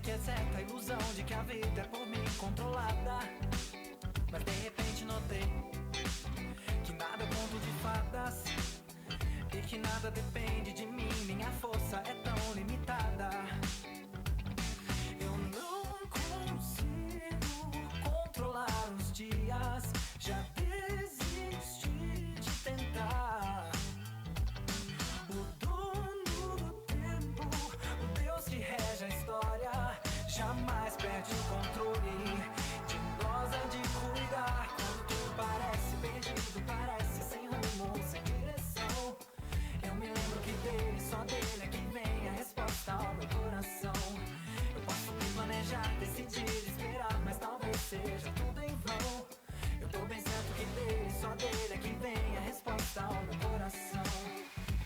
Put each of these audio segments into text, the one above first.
que é certa a ilusão de que a vida é por mim controlada. Mas de repente notei que nada é conto de fadas e que nada depende de mim. Minha força é tão limitada. Eu não consigo controlar os dias. Já desisti de tentar. O dono do tempo, o Deus que rege a história, jamais perde o controle. De nós há de cuidar. Quando tudo parece perdido, parece sem rumo, sem direção, eu me lembro que dele, só dele é que vem a resposta ao meu coração. Eu posso me planejar, decidir, esperar, mas talvez seja tudo em vão. Eu tô bem certo que dele, só dele é que vem a resposta ao meu coração.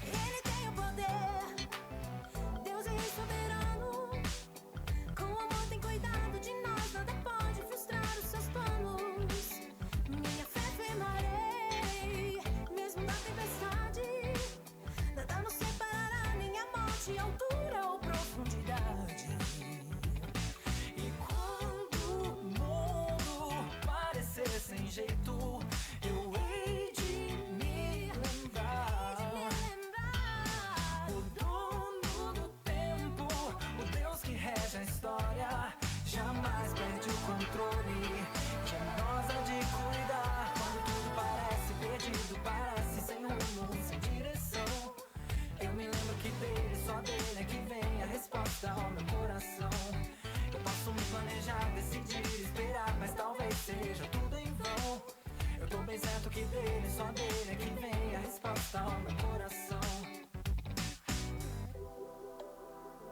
Ele tem o poder, Deus é soberano. Com amor tem cuidado de nós, nada pode frustrar os seus planos. Minha fé firmarei, mesmo na tempestade. Nada nos separará, nem a morte, altura ou profundidade. E quando o mundo parecer sem jeito, eu hei de me lembrar. O dono do tempo, o Deus que rege a história, jamais perde o controle. De nós há de cuidar. Quando tudo parece perdido, parece sem rumo, sem direção, eu me lembro que dele, só dele é que vem a resposta ao meu coração. Eu posso me planejar, decidir, esperar, mas talvez seja tudo em vão. Eu tô bem certo que dele, só dele é que vem a resposta ao meu coração.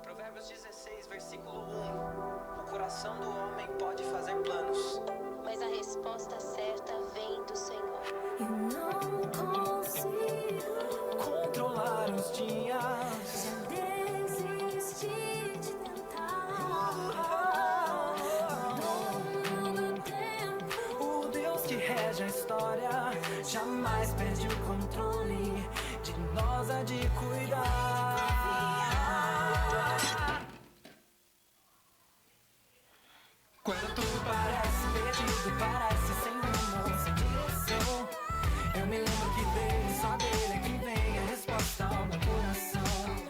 Provérbios 16, versículo 1. O coração do homem pode fazer planos, Mas a resposta certa vem do Senhor. Eu não consigo controlar os dias. desistir de tentar. Dono do tempo, O Deus que rege a história, jamais perde o controle. De nós há de cuidar. Quando tudo parece perdido, parece sem rumo, sem direção, eu me lembro que dele, só dele é que vem a resposta ao meu coração.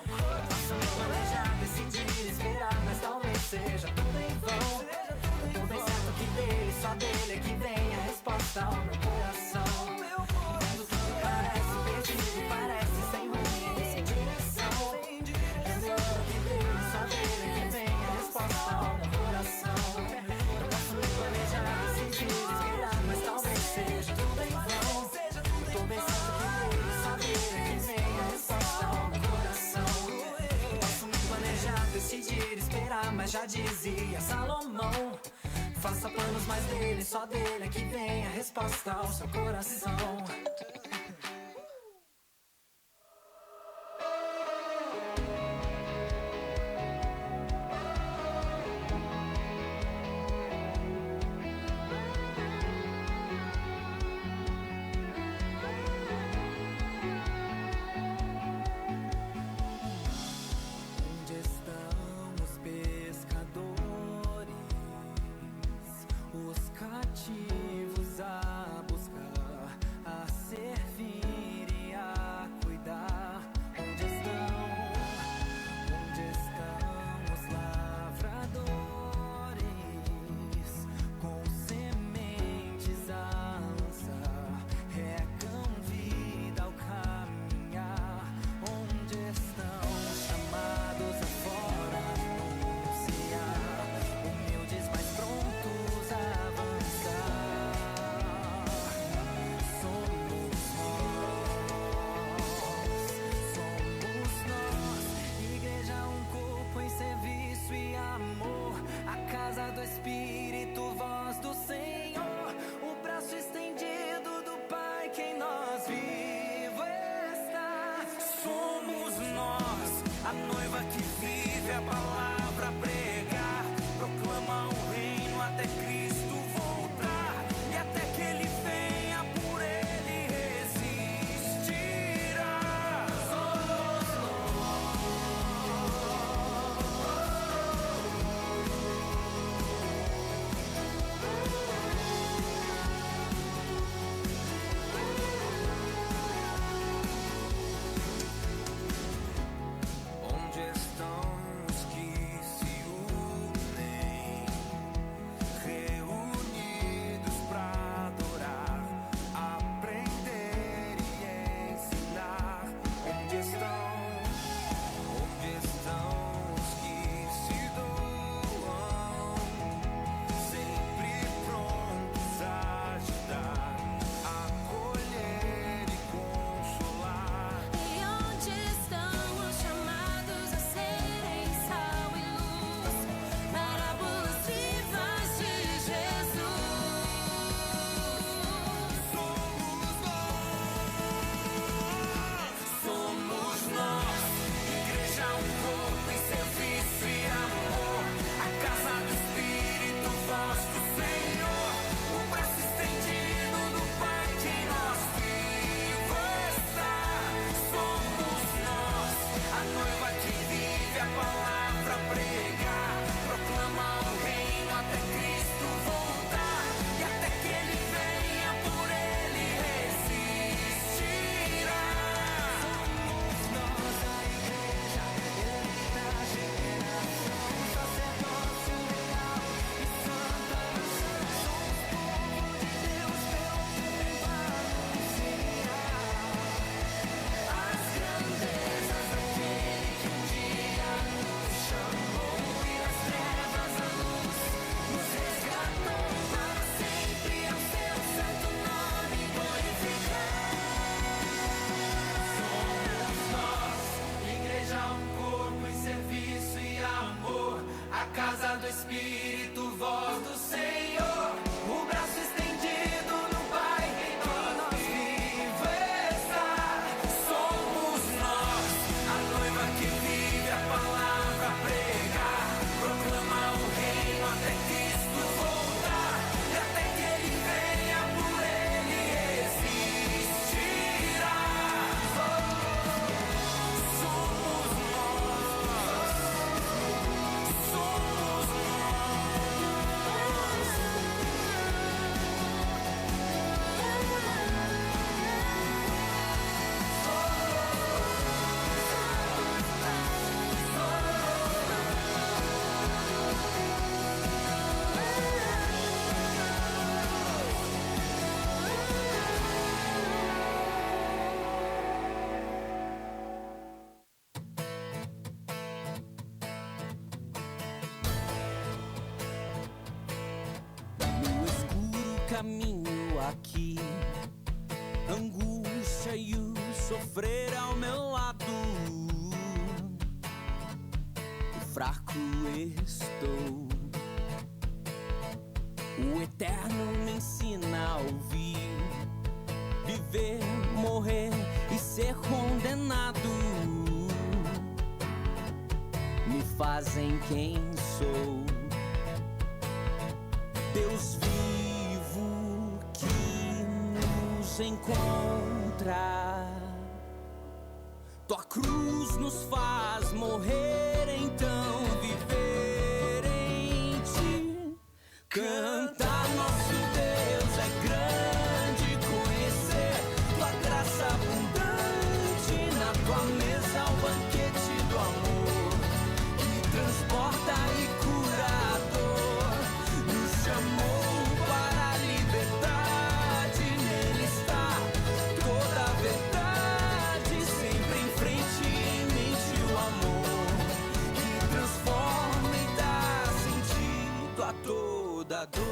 Eu posso me planejar, decidir, esperar, mas talvez seja tudo em vão. Eu tô bem certo que dele, só dele é que vem a resposta ao meu coração. Quando tudo parece perdido, parece sem rumo, sem direção, eu me lembro que dele, só dele é que vem a resposta ao meu coração. Eu posso me planejar, decidir, esperar, mas talvez seja tudo em vão. Eu tô bem certo que dele, só dele é que vem a resposta ao meu coração. Eu posso me planejar, decidir, esperar, mas já dizia Salomão: faça planos, mas dele, só dele é que vem a resposta ao seu coração. Onde estão os pescadores, os cativos a buscar a Espírito, voz do Senhor, o braço estendido no Pai, em nós vivo está. Somos nós, a noiva que vive a palavra pregar, proclama o reino até Cristo voltar, e até que Ele venha, por Ele existirá. Somos nós, somos No escuro caminho aqui, angústia e o sofrer ao meu lado. E fraco estou. O Eterno me ensina a ouvir, viver, morrer e ser condenado. Me fazem quem sou. Deus vivo que nos encontra. Tua cruz nos faz morrer, então viver em ti. Cantar nosso Deus é grande, conhecer tua graça abundante. Na tua mesa o banquete do amor, que transporta e cura a dor. Nos chamou para a liberdade, nele está toda a verdade. Sempre em frente, em mente o amor, que transforma e dá sentido a toda dor.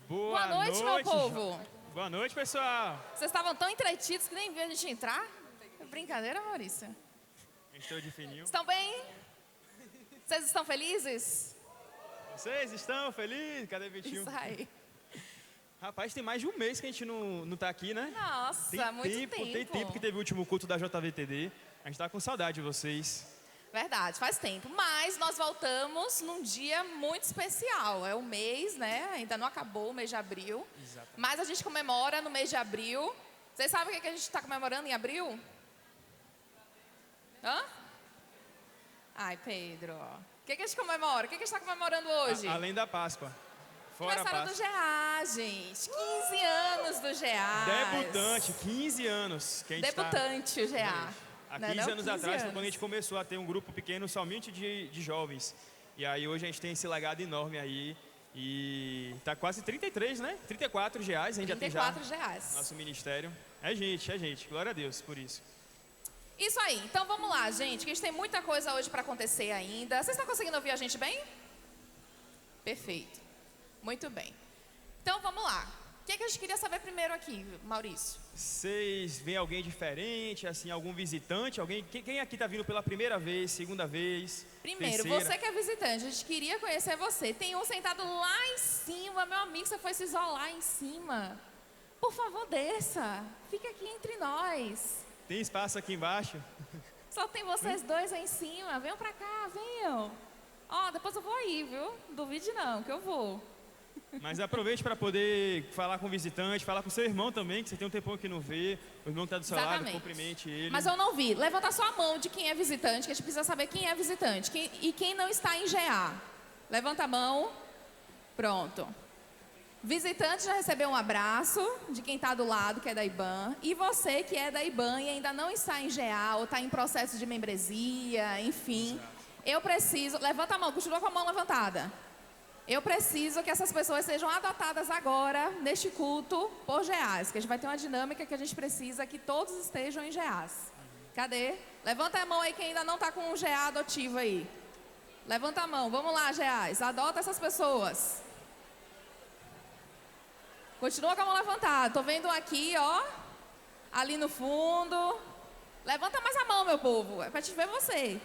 Boa noite, meu povo. Boa noite, pessoal. Vocês estavam tão entretidos que nem viram a gente entrar? É brincadeira, Maurício? Estou de fininho. Estão bem? Vocês estão felizes? Vocês estão felizes? Cadê o Vitinho? Isso aí. Rapaz, tem mais de um mês que a gente não tá aqui, né? Nossa, Tem muito tempo. Tem tempo que teve o último culto da JVTD. A gente tá com saudade de vocês. Verdade, faz tempo. Mas nós voltamos num dia muito especial. É o mês, né? Ainda não acabou o mês de abril. Exatamente. Mas a gente comemora no mês de abril. Vocês sabem o que a gente está comemorando em abril? Hã? Ai, Pedro. O que a gente comemora? O que a gente está comemorando hoje? Além da Páscoa. Fora a Aniversário do Páscoa. GA, gente. 15 anos do GA. Debutante, 15 anos. Que a gente Debutante, o GA. Há Não é 15 não? anos 15 atrás foi anos. quando a gente começou a ter um grupo pequeno somente de jovens. E aí hoje a gente tem esse legado enorme aí. E tá quase 33, né? 34 reais, a gente já tem já 34 reais. nosso ministério. É gente. Glória a Deus por isso. Isso aí. Então vamos lá, gente, que a gente tem muita coisa hoje para acontecer ainda. Vocês estão conseguindo ouvir a gente bem? Perfeito. Muito bem. Então vamos lá. O que a gente queria saber primeiro aqui, Maurício? Vocês veem alguém diferente, assim, algum visitante? Alguém? Quem aqui tá vindo pela primeira vez, segunda vez? Primeiro, terceira? você que é visitante, a gente queria conhecer você. Tem um sentado lá em cima, meu amigo, você foi se isolar em cima. Por favor, desça. Fica aqui entre nós. Tem espaço aqui embaixo? Só tem vocês dois aí em cima. Venham pra cá, venham. Ó, depois eu vou aí, viu? Duvide não, que eu vou. Mas aproveite para poder falar com o visitante, falar com o seu irmão também, que você tem um tempão que não vê. O irmão que está do seu lado, Exatamente. cumprimente ele. Mas eu não vi. Levanta só a mão de quem é visitante, que a gente precisa saber quem é visitante. E quem não está em GA. Levanta a mão. Pronto. Visitante já recebeu um abraço de quem está do lado, que é da IBAN. E você que é da IBAN e ainda não está em GA ou está em processo de membresia, enfim. Eu preciso... Levanta a mão, continua com a mão levantada. Eu preciso que essas pessoas sejam adotadas agora, neste culto, por GAs. Que a gente vai ter uma dinâmica que a gente precisa que todos estejam em GAs. Cadê? Levanta a mão aí quem ainda não está com um GA adotivo aí. Levanta a mão, vamos lá, GAs. Adota essas pessoas. Continua com a mão levantada. Tô vendo aqui, ó. Ali no fundo. Levanta mais a mão, meu povo. É para te ver você.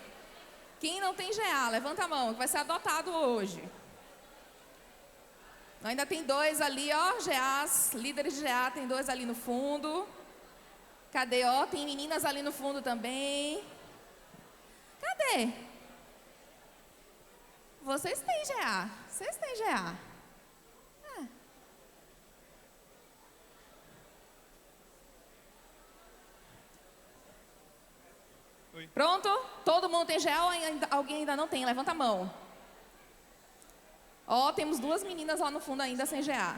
Quem não tem GA, levanta a mão, que vai ser adotado hoje. Ainda tem 2 ali, ó. GAs, líderes de GA, tem 2 ali no fundo. Cadê, ó? Tem meninas ali no fundo também. Cadê? Vocês têm GA. Vocês têm GA. Pronto? Todo mundo tem GA ou alguém ainda não tem? Levanta a mão. Ó, temos 2 meninas lá no fundo ainda sem GA.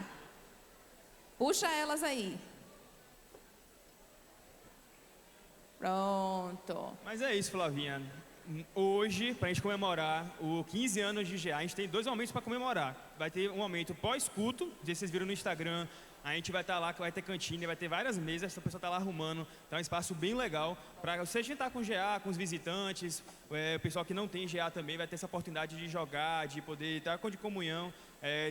Puxa elas aí. Pronto. Mas é isso, Flavinha. Hoje, para a gente comemorar o 15 anos de GA, a gente tem 2 momentos para comemorar. Vai ter um momento pós-culto, vocês viram no Instagram. A gente vai estar lá, que vai ter cantina, vai ter várias mesas, a pessoa está lá arrumando. Tá um espaço bem legal para você sentar com GA, com os visitantes, o pessoal que não tem GA também vai ter essa oportunidade de jogar, de poder estar de comunhão.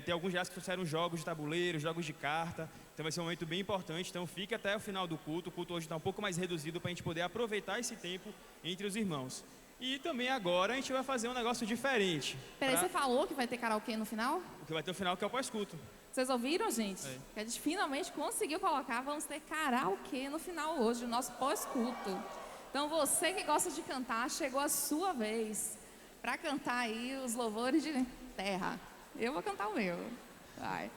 Tem alguns GAs que trouxeram jogos de tabuleiro, jogos de carta. Então vai ser um momento bem importante. Então fique até o final do culto. O culto hoje está um pouco mais reduzido para a gente poder aproveitar esse tempo entre os irmãos. E também agora a gente vai fazer um negócio diferente. Peraí, você falou que vai ter karaokê no final? O que vai ter no final, que é o pós-culto. Vocês ouviram, gente? Que a gente finalmente conseguiu colocar. Vamos ter karaokê no final hoje, do nosso pós-culto. Então você que gosta de cantar, chegou a sua vez para cantar aí os louvores de terra. Eu vou cantar o meu. Vai.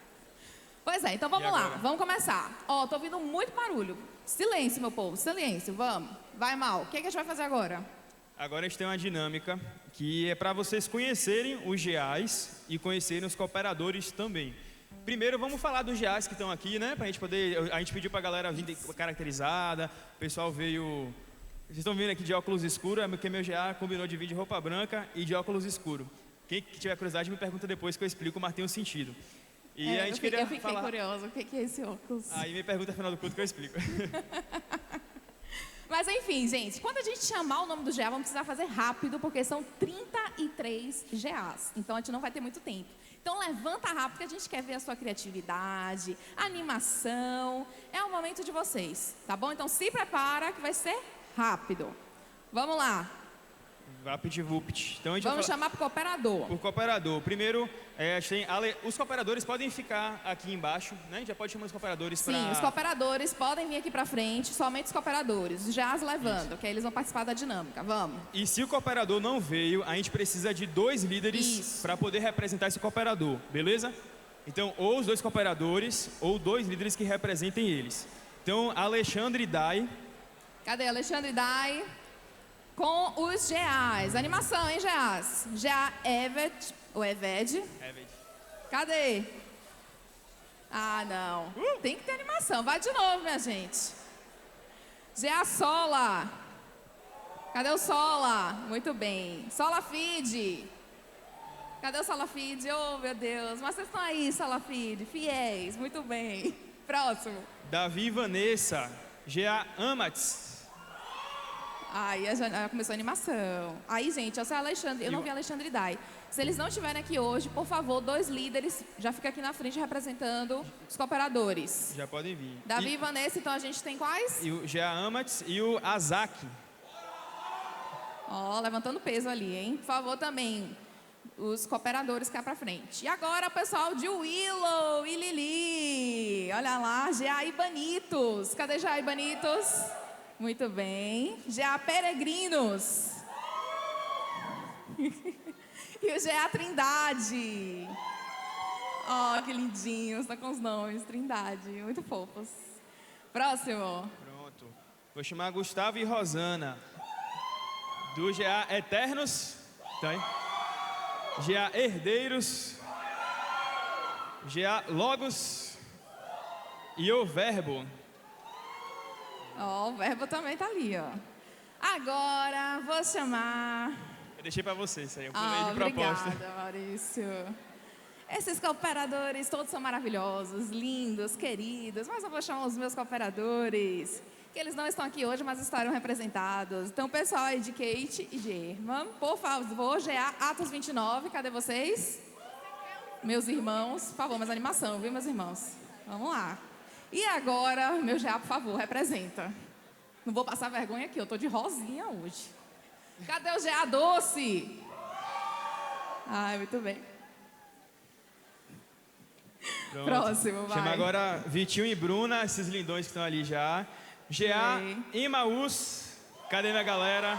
Pois é, então vamos lá, vamos começar. Ó, tô ouvindo muito barulho. Silêncio, meu povo, silêncio, vamos. Vai, Mal. O que a gente vai fazer agora? Agora a gente tem uma dinâmica que é para vocês conhecerem os GAs e conhecerem os cooperadores também. Primeiro vamos falar dos GAs que estão aqui, né? Pra gente poder. A gente pediu pra galera vir caracterizada, o pessoal veio. Vocês estão vendo aqui de óculos escuros, porque meu GA combinou de vir de roupa branca e de óculos escuros. Quem tiver curiosidade me pergunta depois que eu explico, mas tem um sentido. E a gente eu fiquei curiosa, o que é esse óculos? Aí me pergunta no final do culto que eu explico. Mas enfim, gente, quando a gente chamar o nome do GA, vamos precisar fazer rápido, porque são 33 GAs. Então a gente não vai ter muito tempo. Então levanta rápido, porque a gente quer ver a sua criatividade, animação. É o momento de vocês, tá bom? Então se prepara que vai ser rápido. Vamos lá. VaptVupt. Então, vamos chamar para o cooperador. Por cooperador. Primeiro, os cooperadores podem ficar aqui embaixo, né? A gente já pode chamar os cooperadores para... Sim, os cooperadores podem vir aqui para frente, somente os cooperadores. Os GAs levando, que aí eles vão participar da dinâmica. Vamos. E se o cooperador não veio, a gente precisa de 2 líderes para poder representar esse cooperador, beleza? Então, ou os 2 cooperadores, ou 2 líderes que representem eles. Então, Alexandre e Dai. Cadê Alexandre e Dai? Com os GAs. Animação, hein, GAs? GA Evet, ou Eved. Cadê? Ah, não. Tem que ter animação. Vai de novo, minha gente. GA Sola. Cadê o Sola? Muito bem. Sola Feed. Cadê o Sola Feed? Oh, meu Deus. Mas vocês estão aí, Sola Feed. Fiéis. Muito bem. Próximo. Davi e Vanessa. GA Amats. Aí já começou a animação. Aí, gente, eu sou Alexandre, eu não vi Alexandre e Dai. Se eles não estiverem aqui hoje, por favor, 2 líderes já fica aqui na frente representando os cooperadores. Já podem vir. Davi e Vanessa, então a gente tem quais? E o GA Amats e o Azaki. Ó, levantando peso ali, hein? Por favor, também, os cooperadores cá pra frente. E agora, o pessoal de Willow e Lili. Olha lá, GA Ibanitos. Cadê GA Ibanitos? Muito bem. GA Peregrinos. E o GA Trindade. Ó, que lindinhos. Tá com os nomes. Trindade. Muito fofos. Próximo. Pronto. Vou chamar Gustavo e Rosana. Do GA Eternos. Tá aí. GA Herdeiros. GA Logos e o Verbo. Ó, o verbo também tá ali, ó. Agora, vou chamar... Eu deixei pra vocês isso aí, eu pulei de proposta. Obrigada, Maurício. Esses cooperadores todos são maravilhosos, lindos, queridos, mas eu vou chamar os meus cooperadores, que eles não estão aqui hoje, mas estarão representados. Então, o pessoal aí de Kate e de Irma, por favor, GA Atos 29, cadê vocês? Meus irmãos, por favor, mais animação, viu, meus irmãos? Vamos lá. E agora, meu GA, por favor, representa. Não vou passar vergonha aqui, eu tô de rosinha hoje. Cadê o GA Doce? Ai, muito bem. Pronto. Próximo, vai. Chama agora Vitinho e Bruna, esses lindões que estão ali já. GA Bem. Emaús, cadê minha galera?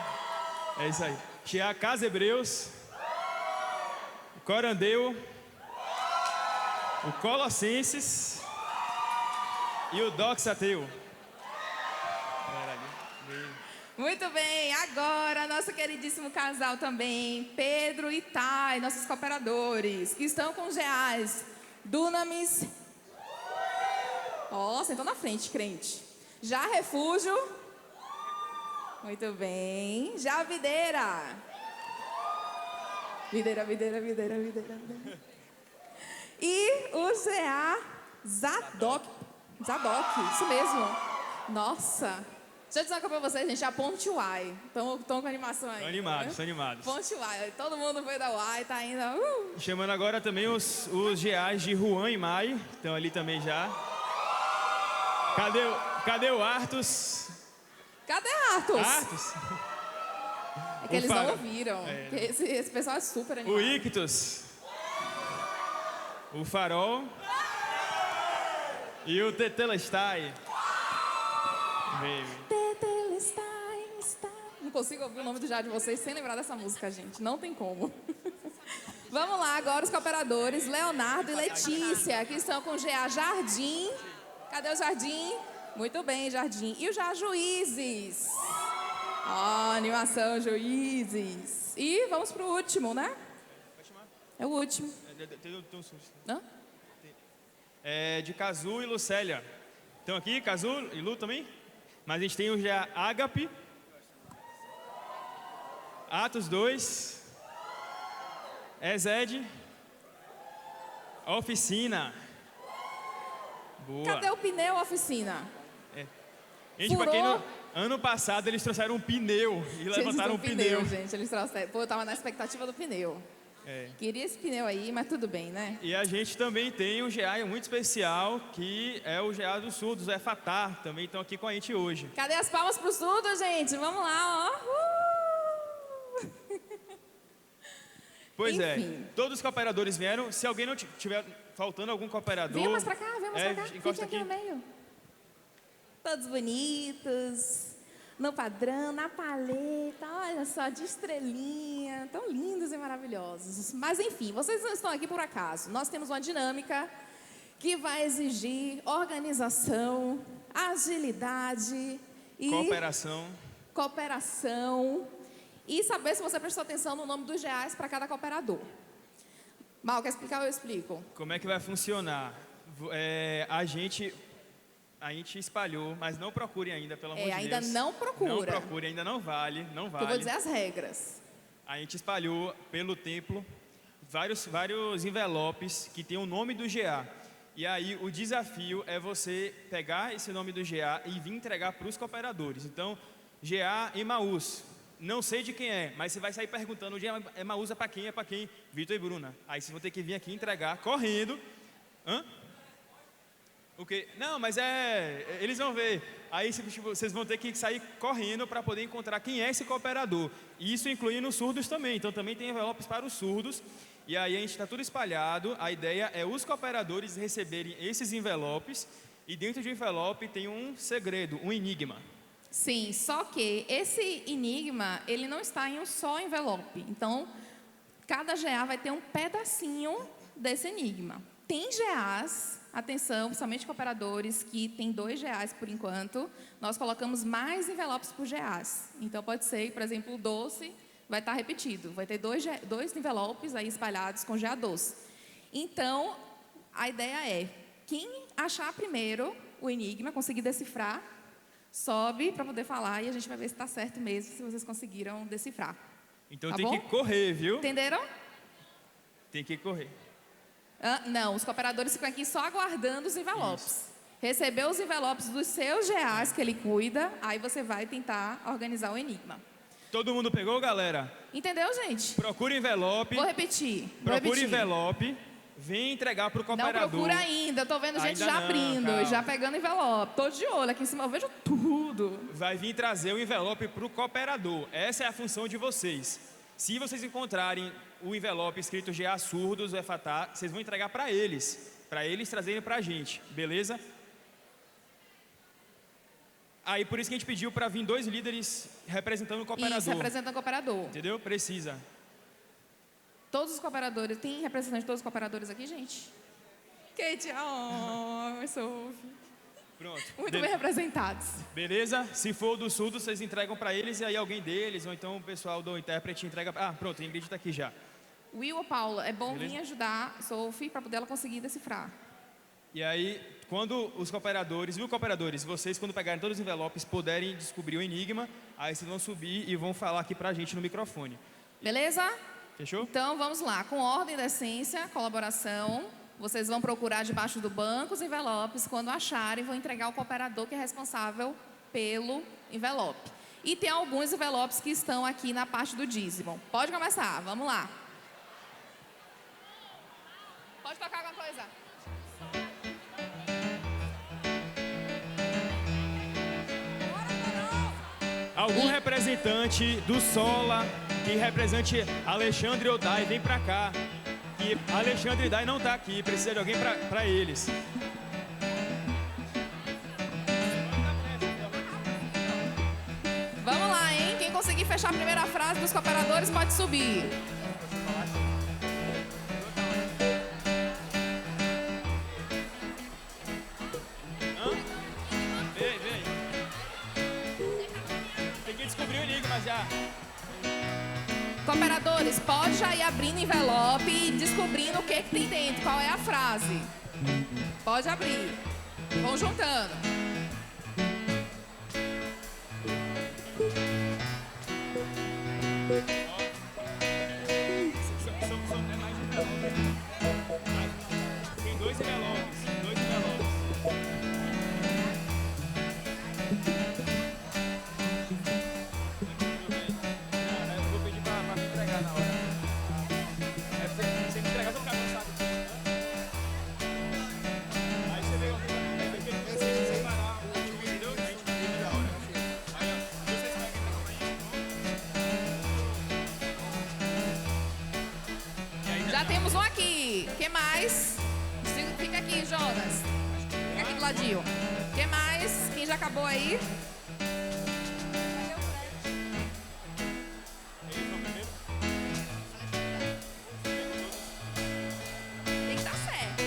É isso aí. GA Casa Hebreus, Corandeu, o Colossenses e o Doxateu. Muito bem, agora nosso queridíssimo casal também, Pedro e Thay, nossos cooperadores, que estão com GAs Dunamis. Ó, sentou na frente, crente. Já Refúgio. Muito bem. Já Videira. Videira. E o GA Zadok, isso mesmo. Nossa. Deixa eu dizer uma coisa pra vocês, gente. A Ponte Uai. Estão com animação aí. Estão animados. Ponte Uai. Todo mundo foi da Uai, tá indo. Chamando agora também os GAs de Juan e Mai, que estão ali também já. Cadê o Artus? Cadê Arthur? Artus? É que O eles Faro- não ouviram. É. Porque esse pessoal é super animado. O Ictus. O Farol. E o Tetelestai. Não consigo ouvir o nome do GA de vocês sem lembrar dessa música, gente. Não tem como. Vamos lá, agora os cooperadores, Leonardo e Letícia, que estão com o GA Jardim. Cadê o Jardim? Muito bem, Jardim. E o GA Juízes. Ó, animação, Juízes. E vamos pro último, né? É o último. Tem um susto. Hã? É de Cazu e Lucélia. Estão aqui, Cazu e Lu também? Mas a gente tem o GA Ágape. Atos 2. Ezed. Oficina. Boa. Cadê o pneu oficina? Gente, pra quem Furou? não... Ano passado eles trouxeram um pneu e levantaram um pneu. Gente, eles trouxeram. Pô, eu tava na expectativa do pneu. É. Queria esse pneu aí, mas tudo bem, né? E a gente também tem um GA muito especial, que é o GA dos surdos, o EFATAR, também estão aqui com a gente hoje. Cadê as palmas pro surdo, gente? Vamos lá, ó. Pois Enfim. é, todos os cooperadores vieram. Se alguém não tiver faltando algum cooperador... Vem mais pra cá, vem mais pra cá. encosta Fiquem aqui no meio. Todos bonitos, no padrão, na paleta, olha só, de estrelinha, tão lindos e maravilhosos. Mas enfim, vocês não estão aqui por acaso. Nós temos uma dinâmica que vai exigir organização, agilidade e cooperação e saber se você prestou atenção no nome dos GAs para cada cooperador. Mal, quer explicar ou eu explico? Como é que vai funcionar? A gente espalhou, mas não procure ainda, pelo amor de Deus. Ainda não procura. Não procure, ainda não vale, não vale. Eu vou dizer as regras. A gente espalhou pelo templo vários envelopes que tem o nome do GA. E aí o desafio é você pegar esse nome do GA e vir entregar para os cooperadores. Então, GA Emaús. Não sei de quem é, mas você vai sair perguntando, o GA Emaús é para quem? É para quem? Vitor e Bruna. Aí vocês vão ter que vir aqui entregar, correndo. Hã? O quê? Não, mas eles vão ver. Aí vocês vão ter que sair correndo para poder encontrar quem é esse cooperador. E isso inclui nos surdos também. Então também tem envelopes para os surdos. E aí a gente está tudo espalhado. A ideia é os cooperadores receberem esses envelopes. E dentro de um envelope tem um segredo, um enigma. Sim, só que esse enigma, ele não está em um só envelope. Então, cada GA vai ter um pedacinho desse enigma. Tem GAs, atenção, principalmente cooperadores, que tem 2 GAs por enquanto. Nós colocamos mais envelopes por GAs. Então, pode ser, por exemplo, o doce vai estar repetido. Vai ter 2 envelopes aí espalhados com GA doce. Então, a ideia é, quem achar primeiro o enigma, conseguir decifrar, sobe para poder falar e a gente vai ver se está certo mesmo, se vocês conseguiram decifrar. Então Tá tem bom? que correr, viu? Entenderam? Tem que correr. Não, os cooperadores ficam aqui só aguardando os envelopes. Recebeu os envelopes dos seus GAs que ele cuida, aí você vai tentar organizar o enigma. Todo mundo pegou, galera? Entendeu, gente? Procura envelope. Vou repetir. Procura envelope. Vem entregar pro Não cooperador. procura ainda, eu tô vendo gente Ainda já não, abrindo, calma. já pegando envelope. Tô de olho aqui em cima, eu vejo tudo. Vai vir trazer o envelope pro cooperador. Essa é a função de vocês. Se vocês encontrarem o envelope escrito GA surdos, o FATA, vocês vão entregar para eles trazerem pra gente, beleza? Aí por isso que a gente pediu para vir 2 líderes representando o cooperador. Isso, representando o cooperador. Entendeu? Precisa. Todos os cooperadores, tem representante de todos os cooperadores aqui, gente? Kate, Sophie. Pronto. Muito bem representados. Beleza? Se for do surdo, vocês entregam para eles e aí alguém deles, ou então o pessoal do intérprete entrega. Ah, pronto, a Ingrid está aqui já. Will ou Paula, é bom Beleza? vir ajudar a Sophie para poder ela conseguir decifrar. E aí, quando os cooperadores, viu, cooperadores, vocês quando pegarem todos os envelopes puderem descobrir o enigma, aí vocês vão subir e vão falar aqui pra gente no microfone. Beleza? Fechou? Então vamos lá, com ordem, decência, colaboração. Vocês vão procurar debaixo do banco os envelopes. Quando acharem, vão entregar ao cooperador que é responsável pelo envelope. E tem alguns envelopes que estão aqui na parte do dízimo. Pode começar, vamos lá. Pode tocar alguma coisa? Algum representante do Sola, que represente Alexandre Odai, vem pra cá. E Alexandre Odai não tá aqui, precisa de alguém pra eles. Vamos lá, hein? Quem conseguir fechar a primeira frase dos cooperadores pode subir. Vem. Tem que descobrir o enigma já. Cooperadores, pode já ir abrindo envelope e descobrindo o que tem dentro, qual é a frase. Pode abrir. Vão juntando. É mais envelope. Tem 2 envelopes. Eu vou pedir pra me entregar na hora. É pra você me entregar, eu vou ficar cansado. Aí você veio aqui, você separar o último, entendeu? A gente divide na hora. Aí, ó, vocês pegam aí. Já temos um aqui. O que mais? Fica aqui, Jonas. Fica aqui do ladinho. O que mais? Quem já acabou aí? Tem que dar certo.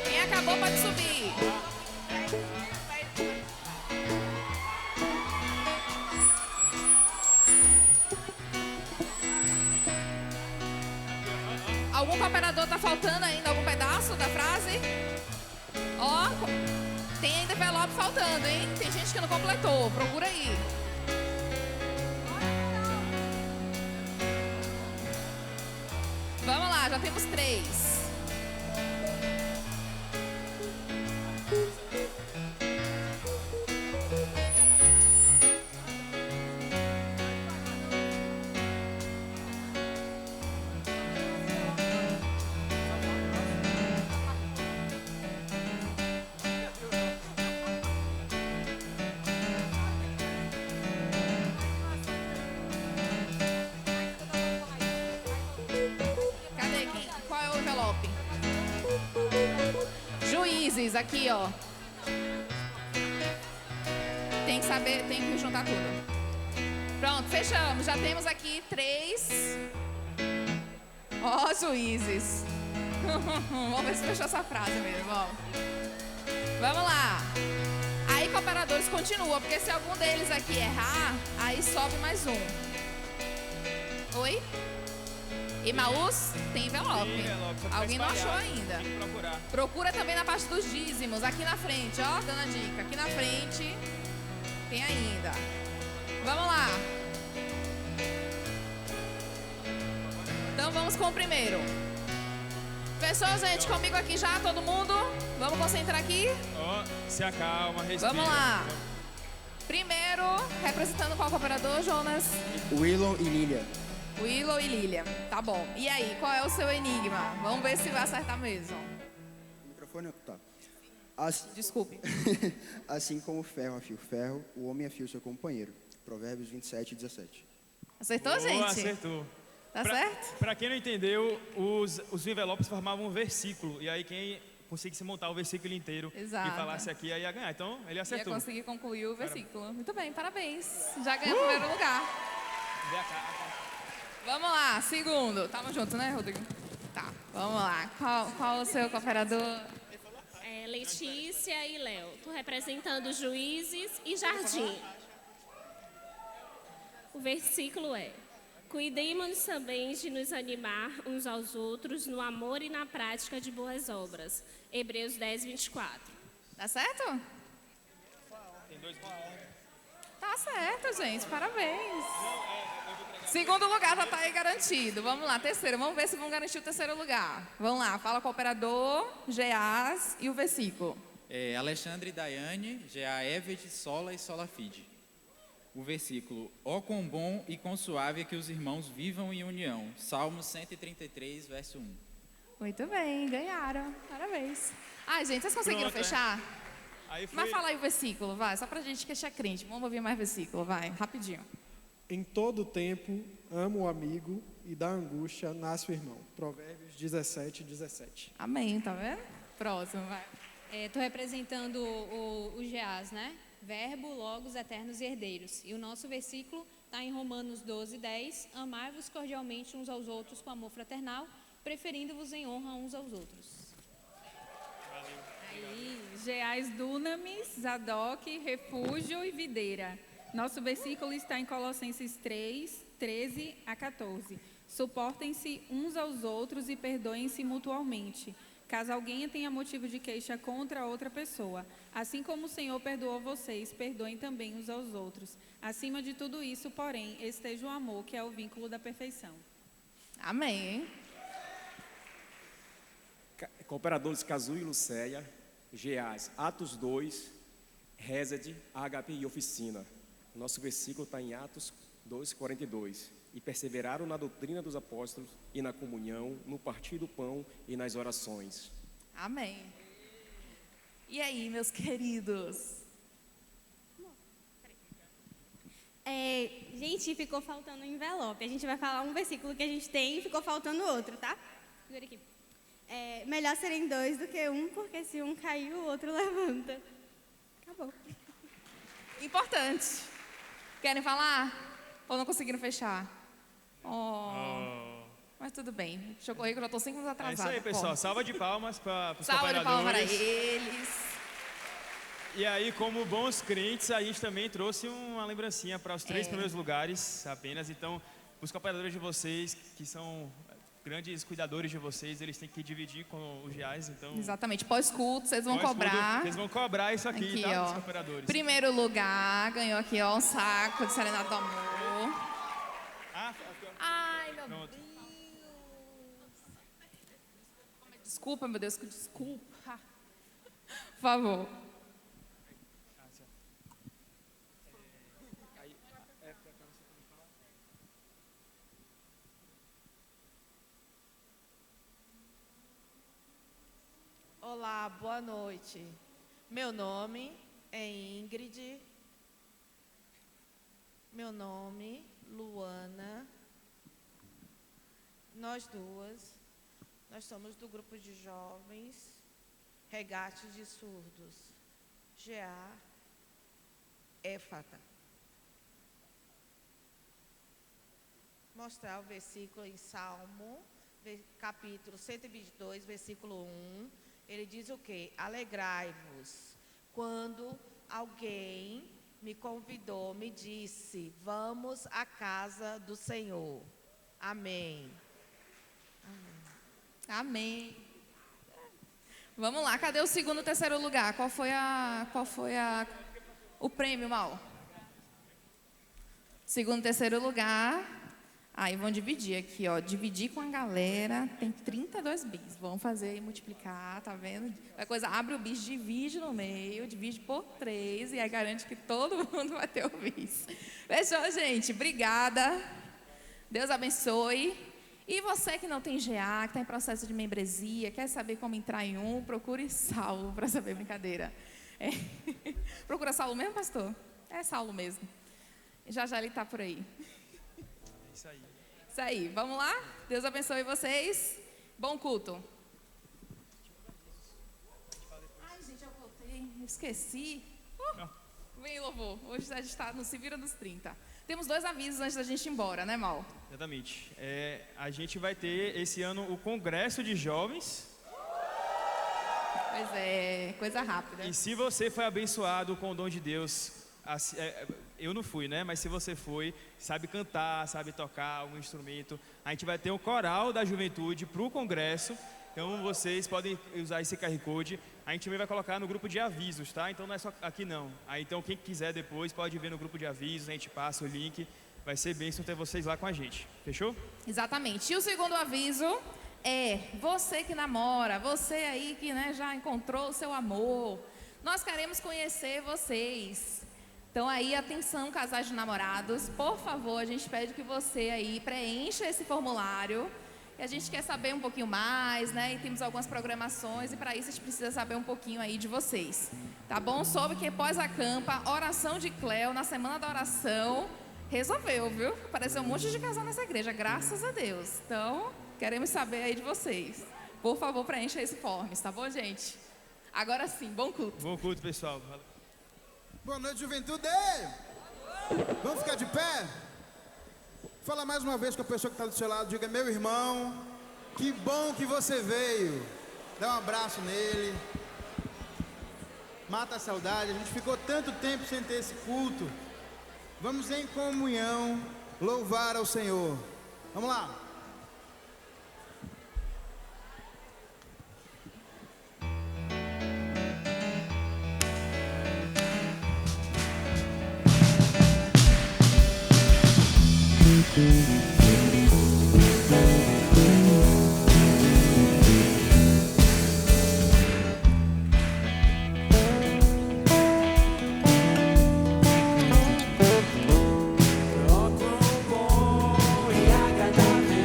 Quem acabou pode subir. Algum cooperador tá faltando ainda algum pedaço da frase? Ó, tem ainda envelope faltando, hein? Tem gente que não completou. Procura aí. Vamos lá, já temos 3. Cadê? Qual é o envelope? Juízes, aqui, ó. Tem que saber, tem que juntar tudo. Pronto, fechamos. Já temos aqui 3 Ó, juízes. Vamos ver se fechou essa frase mesmo, ó. Vamos lá. Aí, cooperadores, continua, porque se algum deles aqui errar, aí sobe mais um. Oi? Emaús tem envelope. Tem envelope, só que tá Alguém não achou espalhado, ainda. tem que procurar. Procura também na parte dos dízimos, aqui na frente, ó, dando a dica. Aqui na frente tem ainda. Vamos lá. Então vamos com o primeiro. Fechou, gente? Comigo aqui já, todo mundo? Vamos concentrar aqui? Ó, se acalma, respira. Vamos lá. Primeiro, representando qual cooperador, Jonas? Willon e Lilia. Willow e Lilian. Tá bom. E aí, qual é o seu enigma? Vamos ver se vai acertar mesmo. O microfone tá. Assim, Desculpe. assim como o ferro afia o ferro, o homem afia o seu companheiro. Provérbios 27, 17. Acertou, Boa, gente? acertou. Tá certo? Pra quem não entendeu, os envelopes formavam um versículo. E aí quem conseguisse montar o versículo inteiro Exato. e falasse aqui, aí ia ganhar. Então, ele Ia acertou. conseguir concluir o versículo. Muito bem, parabéns. Já ganhou o primeiro lugar. Vê a cara. Vamos lá, segundo. Tamo junto, né, Rodrigo? Tá, vamos lá. Qual o seu cooperador? Letícia e Léo. Tô representando Juízes e Jardim. O versículo é: cuidemos também de nos animar uns aos outros no amor e na prática de boas obras. Hebreus 10, 24. Tá certo? Tem dois. Tá certo, gente. Parabéns. Segundo lugar já tá aí garantido. Vamos lá, terceiro. Vamos ver se vão garantir o terceiro lugar. Vamos lá, fala com o operador, Geás e o versículo. Alexandre e Daiane, GA Evet, Sola e Sola Fide. O versículo: ó quão bom e quão suave é que os irmãos vivam em união. Salmo 133, verso 1. Muito bem, ganharam. Parabéns. Ai, gente, vocês conseguiram Pronto, fechar? Aí foi... Mas fala aí o versículo, vai. Só pra gente que é crente. Vamos ouvir mais versículo, vai. Rapidinho. Em todo tempo, amo o amigo e da angústia nasce o irmão. Provérbios 17, 17. Amém, tá vendo? Próximo, vai. Estou representando o Geás, né? Verbo, logos, eternos e herdeiros. E o nosso versículo está em Romanos 12, 10. Amai-vos cordialmente uns aos outros com amor fraternal, preferindo-vos em honra uns aos outros. Aí, Geás, Dunamis, Zadok, Refúgio e Videira. Nosso versículo está em Colossenses 3, 13 a 14. Suportem-se uns aos outros e perdoem-se mutualmente, caso alguém tenha motivo de queixa contra outra pessoa. Assim como o Senhor perdoou vocês, perdoem também uns aos outros. Acima de tudo isso, porém, esteja o amor, que é o vínculo da perfeição. Amém. Cooperadores Cazu e Lucéia, Geás, Atos 2, Rezed, Ágape e Oficina. Nosso versículo está em Atos 2, 42. E perseveraram na doutrina dos apóstolos e na comunhão, no partir do pão e nas orações. Amém. E aí, meus queridos? Gente, ficou faltando um envelope. A gente vai falar um versículo que a gente tem e ficou faltando outro, tá? Segura aqui. Melhor serem dois do que um, porque se um cair, o outro levanta. Acabou. Importante. Querem falar? Ou não conseguiram fechar? Mas tudo bem. Chocou aí que eu já estou 5 minutos É isso atrasada. aí, pessoal. Salva de palmas para os Salva de palmas para cooperadores. eles. E aí, como bons crentes, a gente também trouxe uma lembrancinha para os 3 primeiros lugares apenas. Então, os cooperadores de vocês, que são grandes cuidadores de vocês, eles têm que dividir com os Geás. Então, Exatamente. Pós-culto, vocês vão pós-culto, cobrar. Eles vão cobrar isso aqui, tá? ó. Os cooperadores. Primeiro lugar, ganhou aqui, ó, um saco de serenata do amor. Ai, meu Pronto. Deus. Desculpa, meu Deus, desculpa. Por favor. Olá, boa noite. Meu nome é Ingrid. Meu nome, Luana. Nós duas, nós somos do grupo de jovens Regate de Surdos, GA Éfata. Mostrar o versículo em Salmo capítulo 122, versículo 1, ele diz o quê? Alegrai-vos quando alguém me convidou, me disse, vamos à casa do Senhor. Amém. Amém. Vamos lá, cadê o segundo e terceiro lugar? Qual foi o prêmio, Mal? Segundo e terceiro lugar. Aí vão dividir aqui, ó. Dividir com a galera. Tem 32 bis. Vamos fazer e multiplicar, tá vendo? A coisa, abre o bis, divide no meio, divide por 3 e aí garante que todo mundo vai ter o bis. Fechou, gente? Obrigada. Deus abençoe. E você que não tem GA, que está em processo de membresia, quer saber como entrar em um, procure Saulo para saber, brincadeira. Procura Saulo mesmo, pastor? É Saulo mesmo. Já ele está por aí. Isso aí. Isso aí. Vamos lá? Deus abençoe vocês. Bom culto. Ai, gente, eu voltei. Esqueci. Vem, louvor. Hoje a gente está no Se Vira dos 30. Temos 2 avisos antes da gente ir embora, né, Mal? Exatamente. A gente vai ter esse ano o Congresso de Jovens. Pois é, coisa rápida. E se você foi abençoado com o dom de Deus, eu não fui, né? Mas se você foi, sabe cantar, sabe tocar algum instrumento, a gente vai ter um coral da juventude para o Congresso. Então vocês podem usar esse QR Code. A gente também vai colocar no grupo de avisos, tá? Então não é só aqui não. Aí, então quem quiser depois pode ver no grupo de avisos, a gente passa o link. Vai ser bênção ter vocês lá com a gente. Fechou? Exatamente. E o segundo aviso é você que namora, você aí que, né, já encontrou o seu amor. Nós queremos conhecer vocês. Então aí, atenção, casais de namorados, por favor, a gente pede que você aí preencha esse formulário. E a gente quer saber um pouquinho mais, né? E temos algumas programações e para isso a gente precisa saber um pouquinho aí de vocês. Tá bom? Soube que pós-acampa, oração de Cléo, na semana da oração, resolveu, viu? Apareceu um monte de casal nessa igreja, graças a Deus. Então, queremos saber aí de vocês. Por favor, preencha esse forms, tá bom, gente? Agora sim, bom culto. Bom culto, pessoal. Boa noite, juventude! Vamos ficar de pé? Fala mais uma vez com a pessoa que está do seu lado, diga, meu irmão, que bom que você veio. Dá um abraço nele. Mata a saudade, a gente ficou tanto tempo sem ter esse culto. Vamos em comunhão louvar ao Senhor. Vamos lá. Oh, quão bom e agradável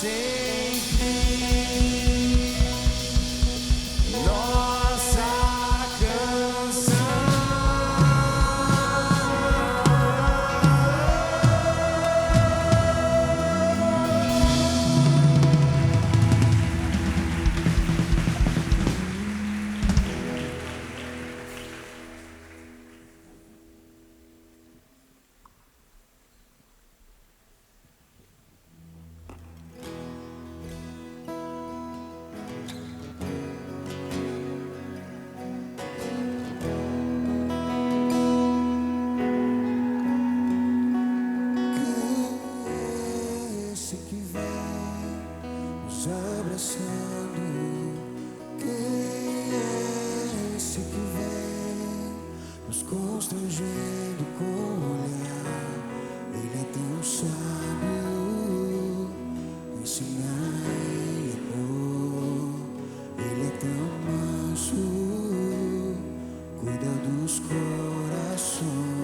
sempre nossa canção. Esse que vem nos abraçando, quem é esse que vem nos constrangendo com o olhar? Ele é tão sábio, ensinar ele amor. Ele é tão manso, cuida dos corações.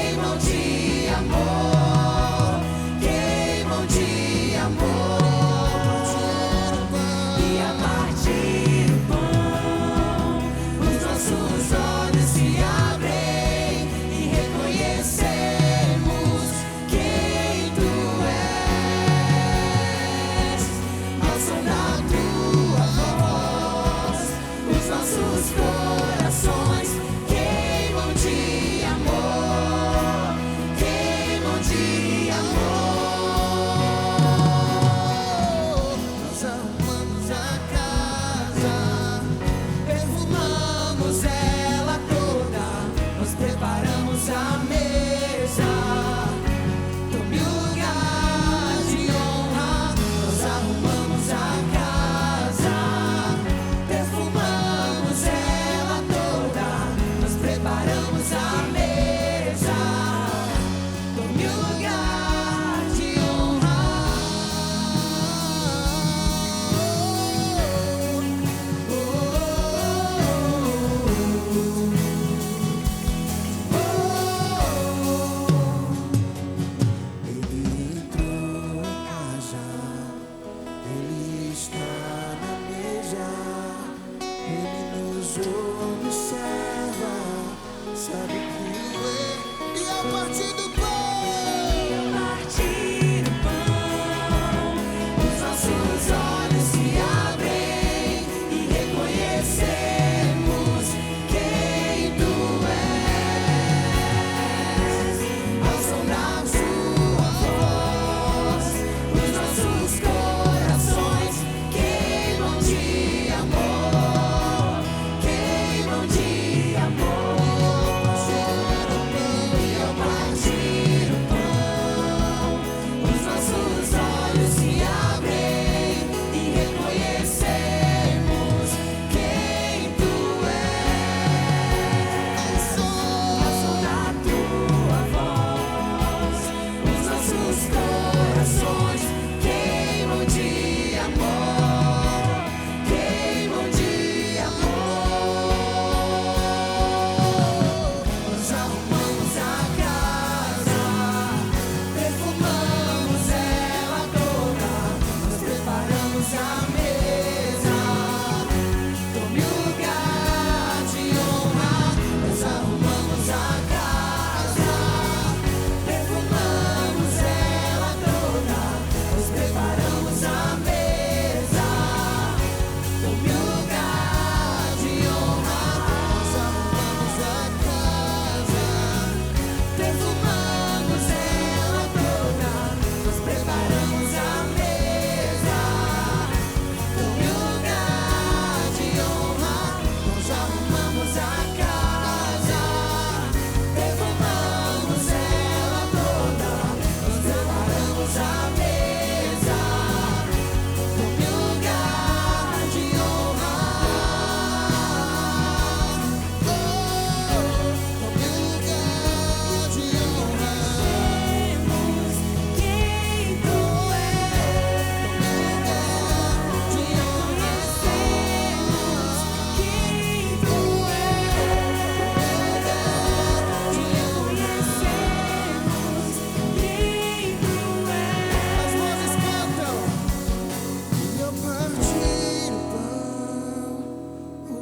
Queimam de amor.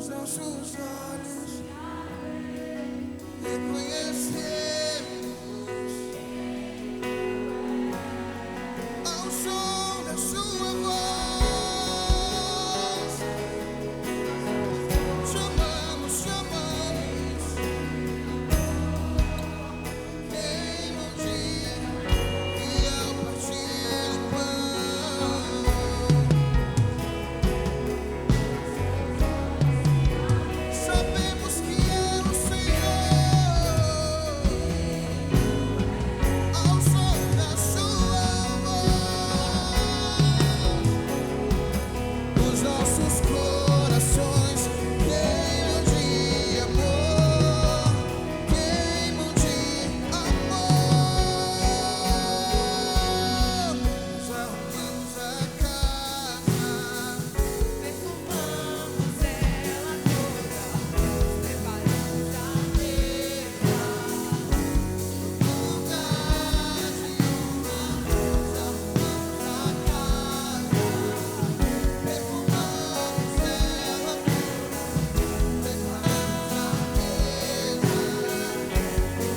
Os nossos olhos reconhecemos ao som da sua voz. Chamamos, chamamos. Quem um dia e ao partir o pão, sabemos que é o Senhor. Ao som da sua voz, os nossos corações queimam de amor, queimam de amor. Nós arrumamos a casa, perfumamos ela toda, preparamos a mesa, lugar de honra. Nós arrumamos a casa, perfumamos ela toda, preparamos a mesa,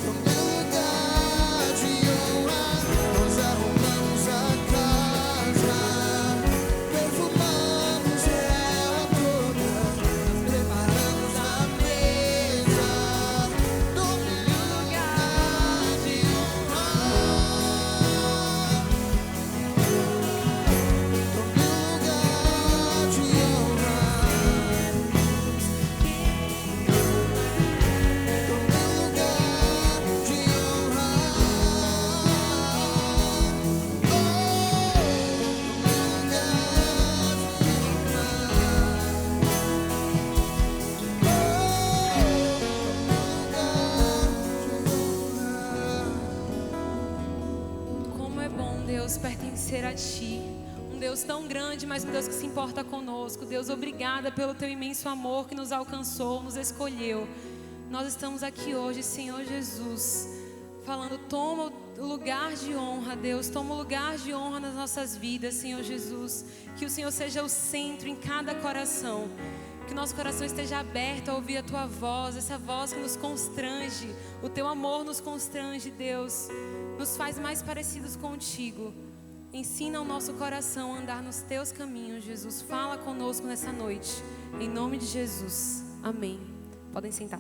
no meu lugar de honra. Nós arrumamos a casa, perfumamos ela toda, preparamos a mesa, no meu lugar de honra. No meu lugar de honra. No meu lugar de honra. Como é bom, Deus, pertencer a Ti. Um Deus tão grande, mas um Deus que se importa conosco. Deus, obrigada pelo Teu imenso amor que nos alcançou, nos escolheu. Nós estamos aqui hoje, Senhor Jesus, falando, toma o lugar de honra, Deus. Toma o lugar de honra nas nossas vidas, Senhor Jesus. Que o Senhor seja o centro em cada coração. Que o nosso coração esteja aberto a ouvir a Tua voz, essa voz que nos constrange. O Teu amor nos constrange, Deus. Nos faz mais parecidos contigo. Ensina o nosso coração a andar nos Teus caminhos, Jesus. Fala conosco nessa noite. Em nome de Jesus. Amém. Podem sentar.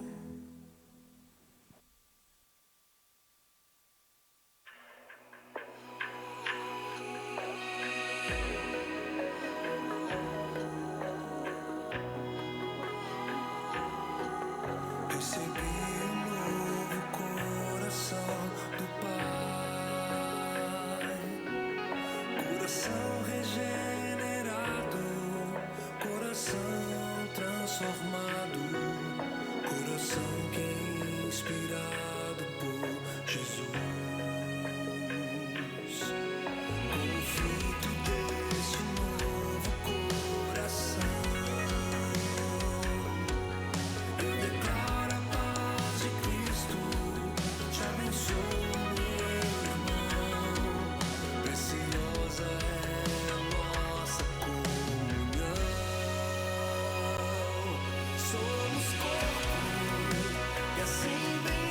Recebi um novo coração do Pai, coração regenerado, coração transformado, coração que é inspirado por Jesus. Como fruto desse novo coração, eu declaro a paz de Cristo, te abençoo, meu irmão. Preciosa é a nossa comunhão. Somos corpo e assim bem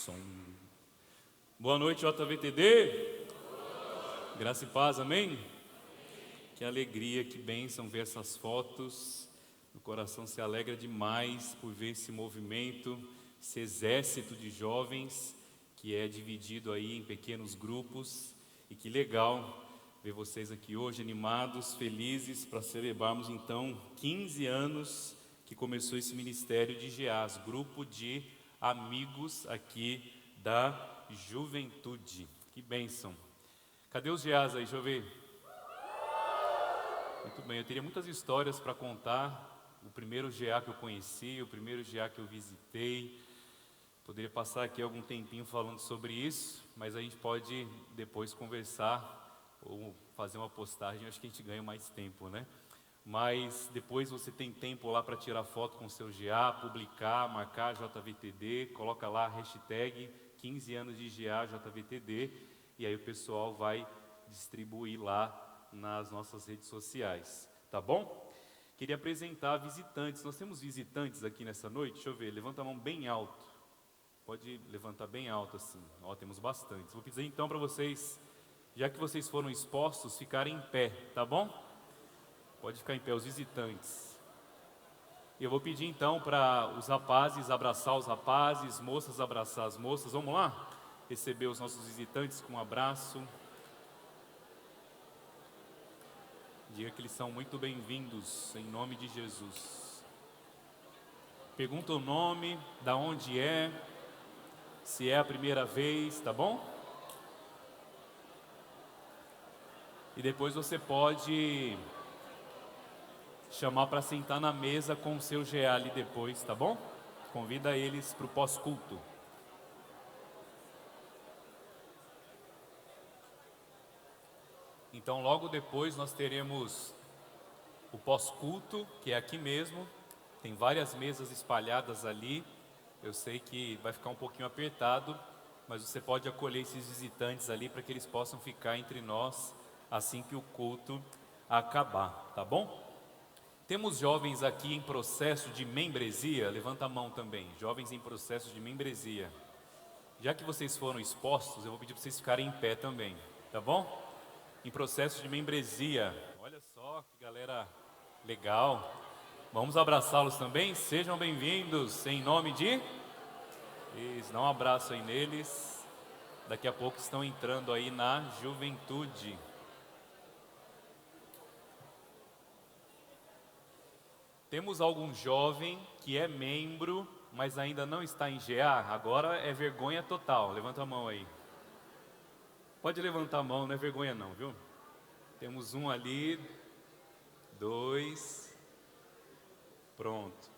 Som. Boa noite, JVTD. Graça e paz, amém? Que alegria, que bênção ver essas fotos. O coração se alegra demais por ver esse movimento, esse exército de jovens que é dividido aí em pequenos grupos. E que legal ver vocês aqui hoje animados, felizes para celebrarmos então 15 anos que começou esse ministério de GEAS, grupo de amigos aqui da juventude. Que bênção. Cadê os GEAS aí? Deixa eu ver. Muito bem, eu teria muitas histórias para contar. O primeiro GA que eu conheci, o primeiro GA que eu visitei. Poderia passar aqui algum tempinho falando sobre isso, mas a gente pode depois conversar ou fazer uma postagem, acho que a gente ganha mais tempo, né? Mas depois você tem tempo lá para tirar foto com o seu GA, publicar, marcar JVTD, coloca lá a hashtag 15 anos de GA JVTD e aí o pessoal vai distribuir lá nas nossas redes sociais, tá bom? Queria apresentar visitantes, nós temos visitantes aqui nessa noite, deixa eu ver, levanta a mão bem alto, pode levantar bem alto assim, ó, temos bastantes. Vou pedir então para vocês, já que vocês foram expostos, ficarem em pé, tá bom? Pode ficar em pé, os visitantes. Eu vou pedir então para os rapazes abraçar os rapazes, moças abraçar as moças. Vamos lá? Receber os nossos visitantes com um abraço. Diga que eles são muito bem-vindos, em nome de Jesus. Pergunta o nome, da onde é, se é a primeira vez, tá bom? E depois você pode chamar para sentar na mesa com o seu GA ali depois, tá bom? Convida eles para o pós-culto. Então logo depois nós teremos o pós-culto, que é aqui mesmo. Tem várias mesas espalhadas ali. Eu sei que vai ficar um pouquinho apertado, mas você pode acolher esses visitantes ali para que eles possam ficar entre nós assim que o culto acabar, tá bom? Temos jovens aqui em processo de membresia, levanta a mão também, jovens em processo de membresia. Já que vocês foram expostos, eu vou pedir para vocês ficarem em pé também, tá bom? Em processo de membresia, olha só que galera legal. Vamos abraçá-los também, sejam bem-vindos em nome de... Isso, dá um abraço aí neles. Daqui a pouco estão entrando aí na juventude. Temos algum jovem que é membro, mas ainda não está em GA, agora é vergonha total. Levanta a mão aí. Pode levantar a mão, não é vergonha não, viu? Temos um ali, 2, pronto.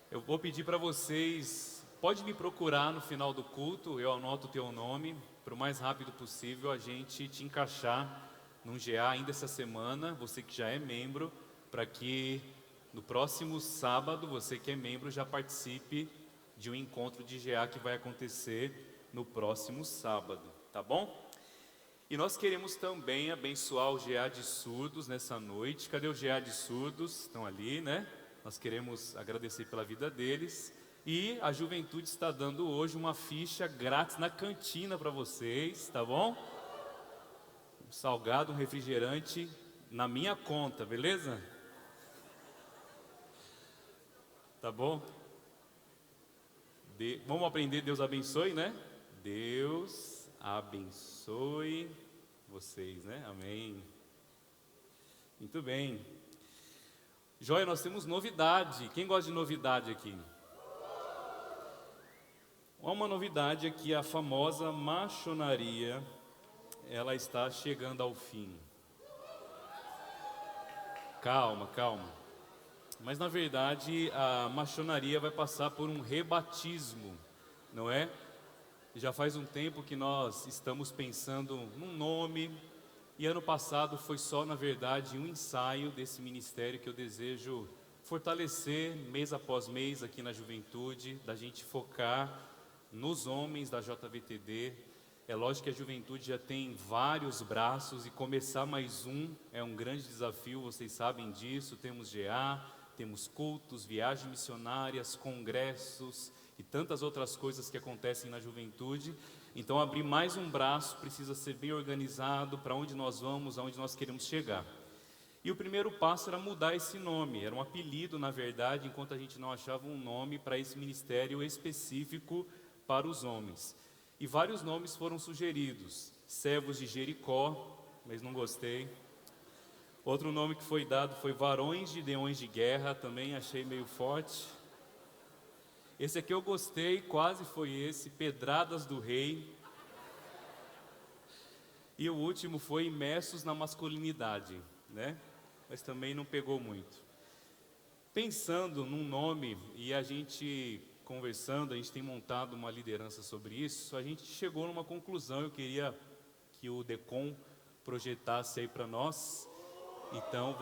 Eu vou pedir para vocês, pode me procurar no final do culto, eu anoto o teu nome, para o mais rápido possível a gente te encaixar num GA ainda essa semana, você que já é membro, para que no próximo sábado, você que é membro já participe de um encontro de GA que vai acontecer no próximo sábado, tá bom? E nós queremos também abençoar o GA de surdos nessa noite. Cadê o GA de surdos? Estão ali, né? Nós queremos agradecer pela vida deles. E a juventude está dando hoje uma ficha grátis na cantina para vocês, tá bom? Um salgado, um refrigerante na minha conta, beleza? Tá bom? Vamos aprender Deus abençoe, né? Deus abençoe vocês, né? Amém. Muito bem. Joia, nós temos novidade. Quem gosta de novidade aqui? Uma novidade é que a famosa maçonaria, ela está chegando ao fim. Calma, calma. Mas na verdade a maçonaria vai passar por um rebatismo, não é? Já faz um tempo que nós estamos pensando num nome, e ano passado foi só, na verdade, um ensaio desse ministério que eu desejo fortalecer mês após mês aqui na juventude, da gente focar nos homens da JVTD. É lógico que a juventude já tem vários braços e começar mais um é um grande desafio, vocês sabem disso. Temos GA, temos cultos, viagens missionárias, congressos e tantas outras coisas que acontecem na juventude. Então, abrir mais um braço precisa ser bem organizado para onde nós vamos, aonde nós queremos chegar. E o primeiro passo era mudar esse nome, era um apelido, na verdade, enquanto a gente não achava um nome para esse ministério específico para os homens. E vários nomes foram sugeridos, servos de Jericó, mas não gostei. Outro nome que foi dado foi varões de leões de guerra, também achei meio forte. Esse aqui eu gostei, quase foi esse, pedradas do rei. E o último foi imersos na masculinidade, né? Mas também não pegou muito. Pensando num nome, e a gente conversando, a gente tem montado uma liderança sobre isso, a gente chegou numa conclusão. Eu queria que o Decom projetasse aí para nós. Então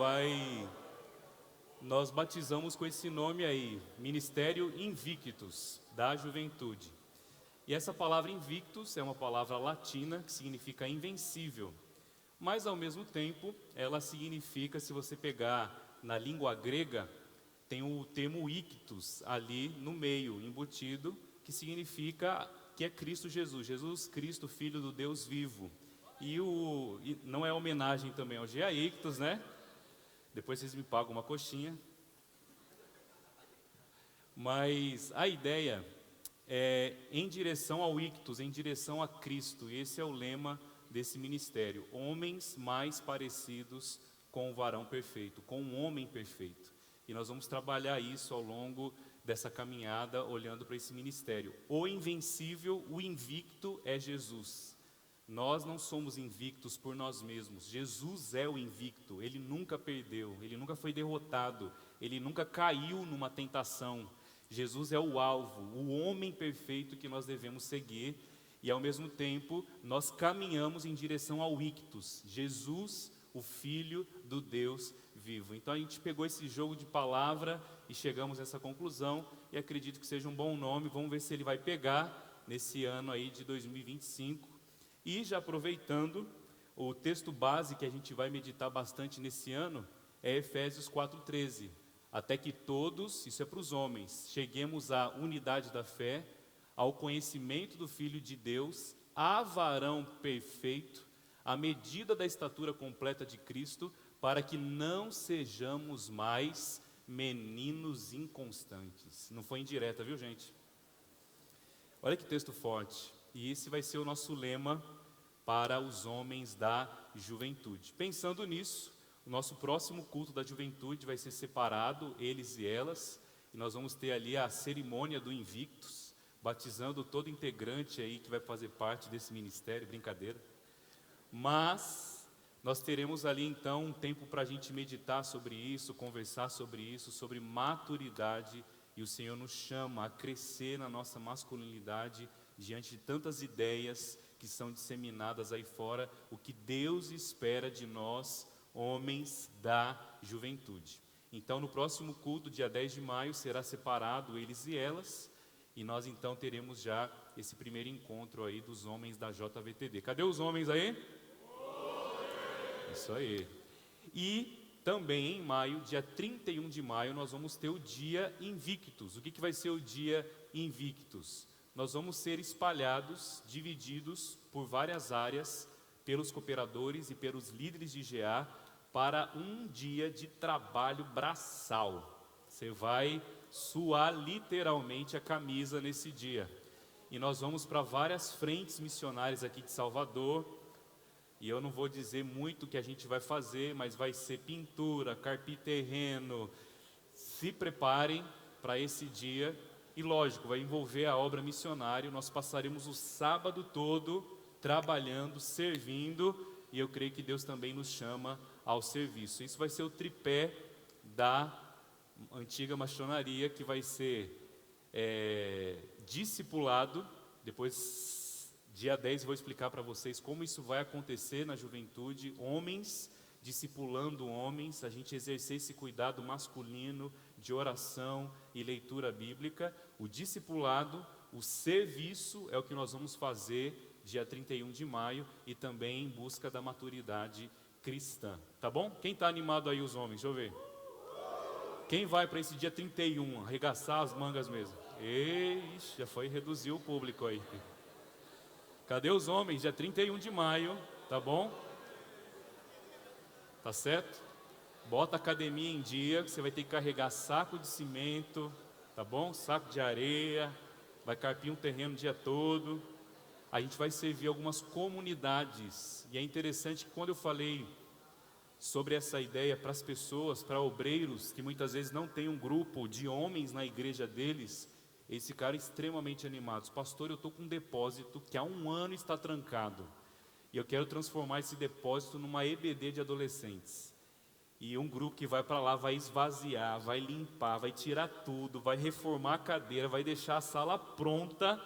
nós batizamos com esse nome aí, Ministério Invictus, da Juventude. E essa palavra invictus é uma palavra latina que significa invencível. Mas, ao mesmo tempo, ela significa, se você pegar na língua grega, tem o termo ictus ali no meio, embutido, que significa que é Cristo Jesus, Jesus Cristo, Filho do Deus vivo. E não é homenagem também ao G.A. Ictus, né? Depois vocês me pagam uma coxinha. Mas a ideia é em direção ao ictus, em direção a Cristo. E esse é o lema desse ministério. Homens mais parecidos com o varão perfeito, com o homem perfeito. E nós vamos trabalhar isso ao longo dessa caminhada, olhando para esse ministério. O invencível, o invicto é Jesus. Nós não somos invictos por nós mesmos. Jesus é o invicto. Ele nunca perdeu, ele nunca foi derrotado, ele nunca caiu numa tentação. Jesus é o alvo, o homem perfeito que nós devemos seguir. E ao mesmo tempo, nós caminhamos em direção ao ictus, Jesus, o Filho do Deus vivo. Então a gente pegou esse jogo de palavra e chegamos a essa conclusão. E acredito que seja um bom nome. Vamos ver se ele vai pegar nesse ano aí de 2025. E já aproveitando, o texto base que a gente vai meditar bastante nesse ano é Efésios 4:13. Até que todos, isso é para os homens, cheguemos à unidade da fé, ao conhecimento do Filho de Deus, a varão perfeito, à medida da estatura completa de Cristo, para que não sejamos mais meninos inconstantes. Não foi indireta, viu, gente? Olha que texto forte. E esse vai ser o nosso lema para os homens da juventude. Pensando nisso, o nosso próximo culto da juventude vai ser separado, eles e elas, e nós vamos ter ali a cerimônia do Invictus, batizando todo integrante aí que vai fazer parte desse ministério, brincadeira. Mas nós teremos ali então um tempo para a gente meditar sobre isso, conversar sobre isso, sobre maturidade, e o Senhor nos chama a crescer na nossa masculinidade diante de tantas ideias que são disseminadas aí fora, o que Deus espera de nós, homens da juventude. Então, no próximo culto, dia 10 de maio, será separado eles e elas, e nós então teremos já esse primeiro encontro aí dos homens da JVTD. Cadê os homens aí? Isso aí. E também em maio, dia 31 de maio, nós vamos ter o dia Invictus. O que vai ser o dia Invictus? Nós vamos ser espalhados, divididos por várias áreas, pelos cooperadores e pelos líderes de GA, para um dia de trabalho braçal. Você vai suar literalmente a camisa nesse dia. E nós vamos para várias frentes missionárias aqui de Salvador. E eu não vou dizer muito o que a gente vai fazer, mas vai ser pintura, carpir terreno. Se preparem para esse dia. E lógico, vai envolver a obra missionária. Nós passaremos o sábado todo trabalhando, servindo, e eu creio que Deus também nos chama ao serviço. Isso vai ser o tripé da antiga maçonaria, que vai ser discipulado. Depois, dia 10, eu vou explicar para vocês como isso vai acontecer na juventude. Homens discipulando homens, a gente exercer esse cuidado masculino de oração e leitura bíblica. O discipulado, o serviço é o que nós vamos fazer dia 31 de maio e também em busca da maturidade cristã, tá bom? Quem está animado aí, os homens? Deixa eu ver. Quem vai para esse dia 31, arregaçar as mangas mesmo? Ixi. já foi reduzir o público aí. Cadê os homens? Dia 31 de maio, tá bom? Tá certo? Bota a academia em dia, que você vai ter que carregar saco de cimento, tá bom? Saco de areia, vai carpir um terreno o dia todo. A gente vai servir algumas comunidades. E é interessante que quando eu falei sobre essa ideia para as pessoas, para obreiros, que muitas vezes não tem um grupo de homens na igreja deles, eles ficaram extremamente animados. Pastor, eu estou com um depósito que há 1 ano está trancado. E eu quero transformar esse depósito numa EBD de adolescentes. E um grupo que vai para lá vai esvaziar, vai limpar, vai tirar tudo, vai reformar a cadeira, vai deixar a sala pronta.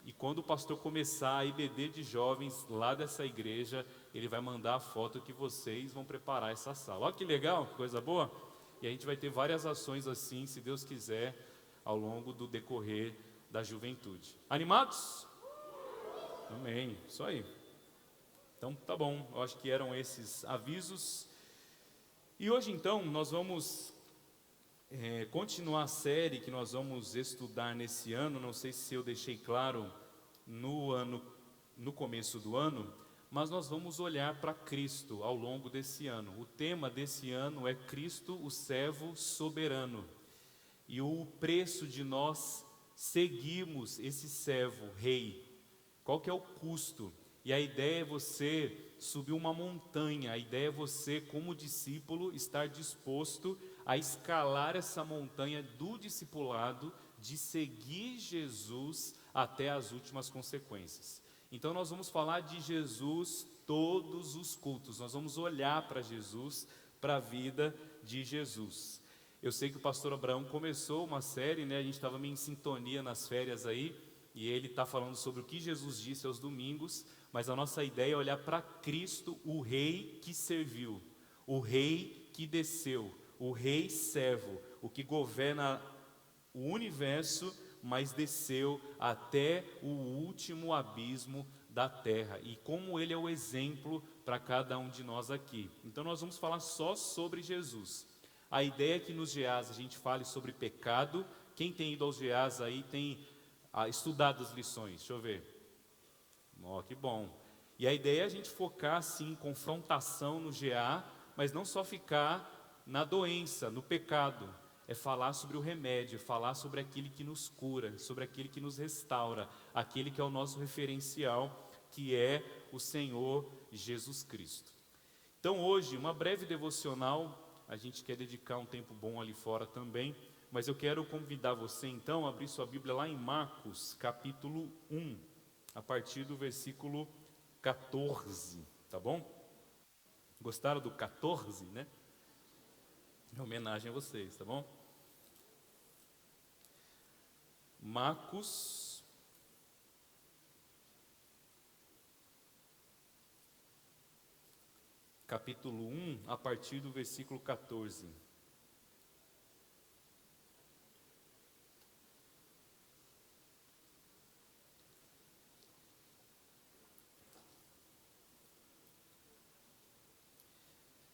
E quando o pastor começar a IBD de jovens lá dessa igreja, ele vai mandar a foto que vocês vão preparar essa sala. Olha que legal, que coisa boa. E a gente vai ter várias ações assim, se Deus quiser, ao longo do decorrer da juventude. Animados? Amém, isso aí. Então tá bom, eu acho que eram esses avisos. E hoje então nós vamos continuar a série que nós vamos estudar nesse ano. Não sei se eu deixei claro no começo do ano, mas nós vamos olhar para Cristo ao longo desse ano. O tema desse ano é Cristo, o servo soberano. E o preço de nós seguirmos esse servo, rei. Qual que é o custo? E a ideia é você subir uma montanha, a ideia é você, como discípulo, estar disposto a escalar essa montanha do discipulado, de seguir Jesus até as últimas consequências. Então nós vamos falar de Jesus todos os cultos, nós vamos olhar para Jesus, para a vida de Jesus. Eu sei que o pastor Abraão começou uma série, né? A gente estava meio em sintonia nas férias aí, e ele está falando sobre o que Jesus disse aos domingos, mas a nossa ideia é olhar para Cristo, o rei que serviu, o rei que desceu, o rei servo, o que governa o universo, mas desceu até o último abismo da terra, e como ele é o exemplo para cada um de nós aqui. Então nós vamos falar só sobre Jesus. A ideia é que nos GAs a gente fale sobre pecado. Quem tem ido aos GAs aí tem estudado as lições, deixa eu ver. Que bom. E a ideia é a gente focar assim em confrontação no GA, mas não só ficar na doença, no pecado. É falar sobre o remédio, falar sobre aquele que nos cura, sobre aquele que nos restaura, aquele que é o nosso referencial, que é o Senhor Jesus Cristo. Então hoje, uma breve devocional, a gente quer dedicar um tempo bom ali fora também, mas eu quero convidar você então a abrir sua Bíblia lá em Marcos, capítulo 1, a partir do versículo 14, tá bom? Gostaram do 14, né? Em homenagem a vocês, tá bom? Marcos, capítulo 1, a partir do versículo 14.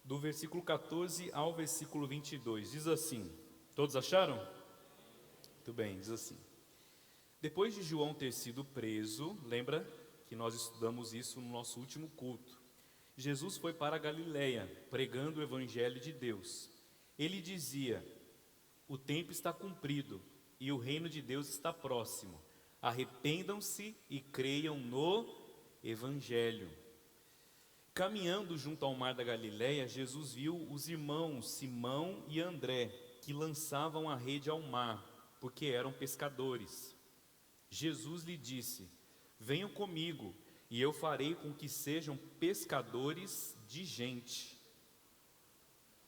Do versículo 14 ao versículo 22, diz assim, todos acharam? Muito bem, diz assim: depois de João ter sido preso, lembra que nós estudamos isso no nosso último culto, Jesus foi para a Galileia, pregando o evangelho de Deus. Ele dizia: o tempo está cumprido e o reino de Deus está próximo. Arrependam-se e creiam no evangelho. Caminhando junto ao mar da Galileia, Jesus viu os irmãos Simão e André, que lançavam a rede ao mar, porque eram pescadores. Jesus lhe disse: venham comigo, e eu farei com que sejam pescadores de gente.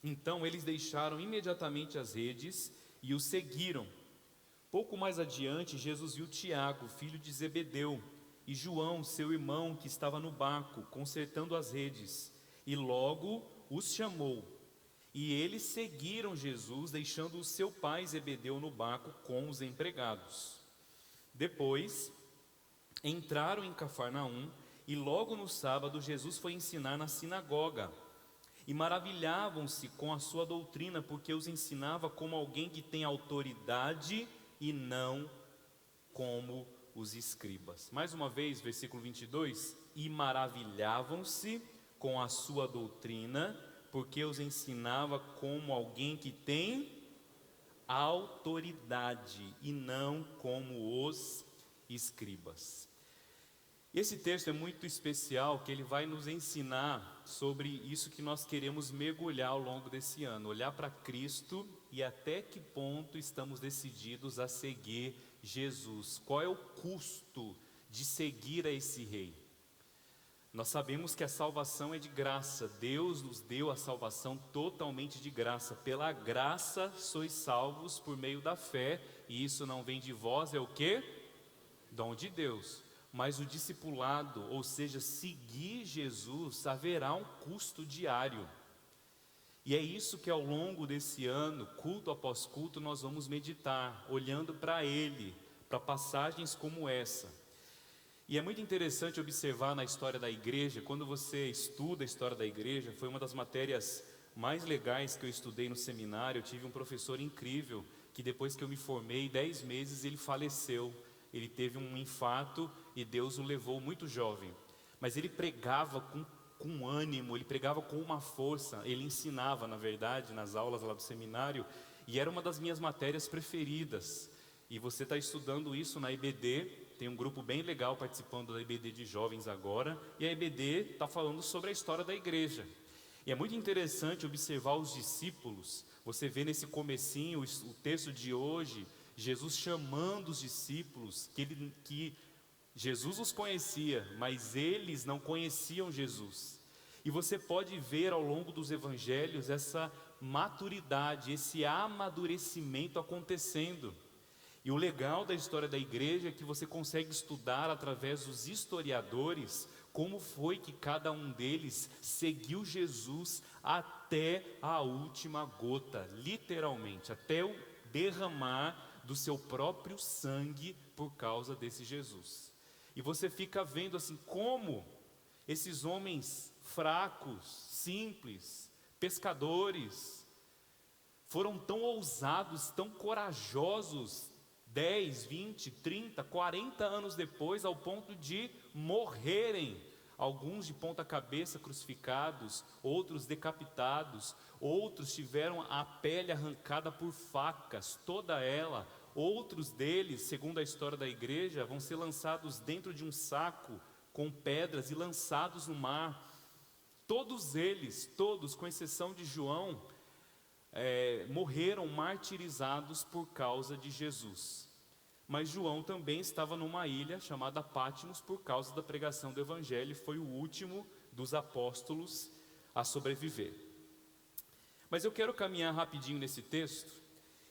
Então eles deixaram imediatamente as redes e o seguiram. Pouco mais adiante, Jesus viu Tiago, filho de Zebedeu, e João, seu irmão, que estava no barco, consertando as redes, e logo os chamou. E eles seguiram Jesus, deixando o seu pai Zebedeu no barco com os empregados. Depois, entraram em Cafarnaum, e logo no sábado Jesus foi ensinar na sinagoga. E maravilhavam-se com a sua doutrina, porque os ensinava como alguém que tem autoridade e não como os escribas. Mais uma vez, versículo 22, e maravilhavam-se com a sua doutrina, porque os ensinava como alguém que tem autoridade e não como os escribas. Esse texto é muito especial, que ele vai nos ensinar sobre isso que nós queremos mergulhar ao longo desse ano, olhar para Cristo e até que ponto estamos decididos a seguir Jesus. Qual é o custo de seguir a esse rei? Nós sabemos que a salvação é de graça. Deus nos deu a salvação totalmente de graça. Pela graça sois salvos por meio da fé, e isso não vem de vós, é o quê? Dom de Deus. Mas o discipulado, ou seja, seguir Jesus, haverá um custo diário. E é isso que ao longo desse ano, culto após culto, nós vamos meditar, olhando para Ele, para passagens como essa. E é muito interessante observar na história da igreja, quando você estuda a história da igreja, foi uma das matérias mais legais que eu estudei no seminário. Eu tive um professor incrível, que depois que eu me formei, 10 meses, ele faleceu. Ele teve um infarto e Deus o levou muito jovem. Mas ele pregava com ânimo, ele pregava com uma força, ele ensinava, na verdade, nas aulas lá do seminário, e era uma das minhas matérias preferidas. E você está estudando isso na IBD, tem um grupo bem legal participando da IBD de jovens agora, e a IBD está falando sobre a história da igreja. E é muito interessante observar os discípulos. Você vê nesse comecinho, o texto de hoje, Jesus chamando os discípulos, que Jesus os conhecia, mas eles não conheciam Jesus. E você pode ver ao longo dos evangelhos essa maturidade, esse amadurecimento acontecendo. E o legal da história da igreja é que você consegue estudar através dos historiadores como foi que cada um deles seguiu Jesus até a última gota, literalmente, até o derramar do seu próprio sangue por causa desse Jesus. E você fica vendo assim como esses homens fracos, simples, pescadores, foram tão ousados, tão corajosos, 10, 20, 30, 40 anos depois, ao ponto de morrerem, alguns de ponta cabeça crucificados, outros decapitados, outros tiveram a pele arrancada por facas, toda ela. Outros deles, segundo a história da igreja, vão ser lançados dentro de um saco com pedras e lançados no mar. Todos eles, todos, com exceção de João, morreram martirizados por causa de Jesus. Mas João também estava numa ilha chamada Patmos por causa da pregação do Evangelho, e foi o último dos apóstolos a sobreviver. Mas eu quero caminhar rapidinho nesse texto,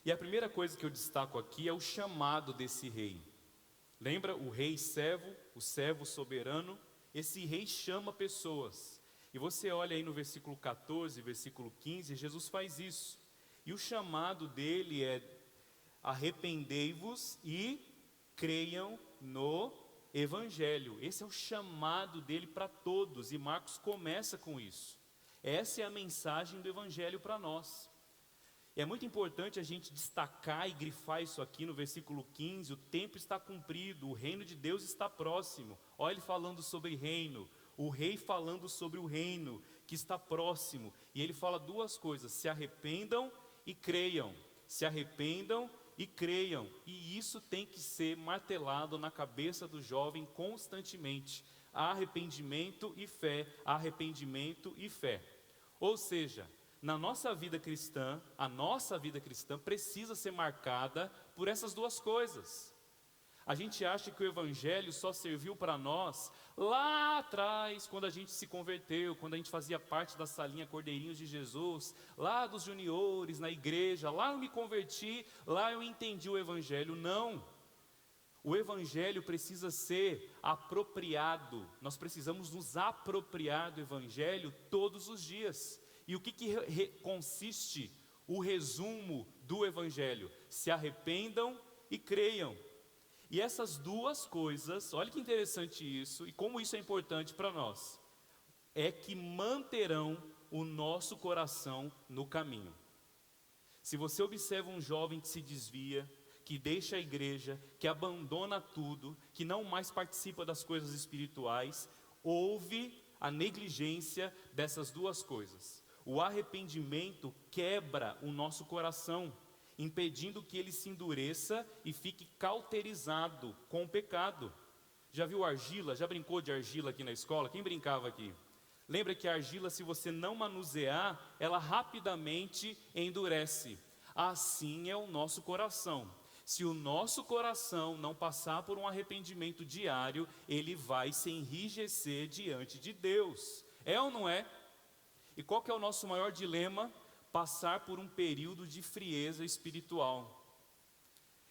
e a primeira coisa que eu destaco aqui é o chamado desse rei. Lembra o rei servo, o servo soberano? Esse rei chama pessoas. E você olha aí no versículo 14, versículo 15, Jesus faz isso. E o chamado dele é: arrependei-vos e creiam no Evangelho. Esse é o chamado dele para todos, e Marcos começa com isso. Essa é a mensagem do Evangelho para nós. É muito importante a gente destacar e grifar isso aqui no versículo 15, o tempo está cumprido, o reino de Deus está próximo. Olha ele falando sobre reino, o rei falando sobre o reino que está próximo. E ele fala duas coisas: se arrependam e creiam. Se arrependam e creiam. E isso tem que ser martelado na cabeça do jovem constantemente. Arrependimento e fé, arrependimento e fé. Ou seja, na nossa vida cristã, a nossa vida cristã precisa ser marcada por essas duas coisas. A gente acha que o Evangelho só serviu para nós lá atrás, quando a gente se converteu, quando a gente fazia parte da salinha Cordeirinhos de Jesus, lá dos juniores, na igreja, lá eu me converti, lá eu entendi o Evangelho. Não. O Evangelho precisa ser apropriado, nós precisamos nos apropriar do Evangelho todos os dias. E o que consiste o resumo do Evangelho? Se arrependam e creiam. E essas duas coisas, olha que interessante isso, e como isso é importante para nós, é que manterão o nosso coração no caminho. Se você observa um jovem que se desvia, que deixa a igreja, que abandona tudo, que não mais participa das coisas espirituais, houve a negligência dessas duas coisas. O arrependimento quebra o nosso coração, impedindo que ele se endureça e fique cauterizado com o pecado. Já viu argila? Já brincou de argila aqui na escola? Quem brincava aqui? Lembra que a argila, se você não manusear, ela rapidamente endurece. Assim é o nosso coração. Se o nosso coração não passar por um arrependimento diário, ele vai se enrijecer diante de Deus. É ou não é? E qual que é o nosso maior dilema? Passar por um período de frieza espiritual.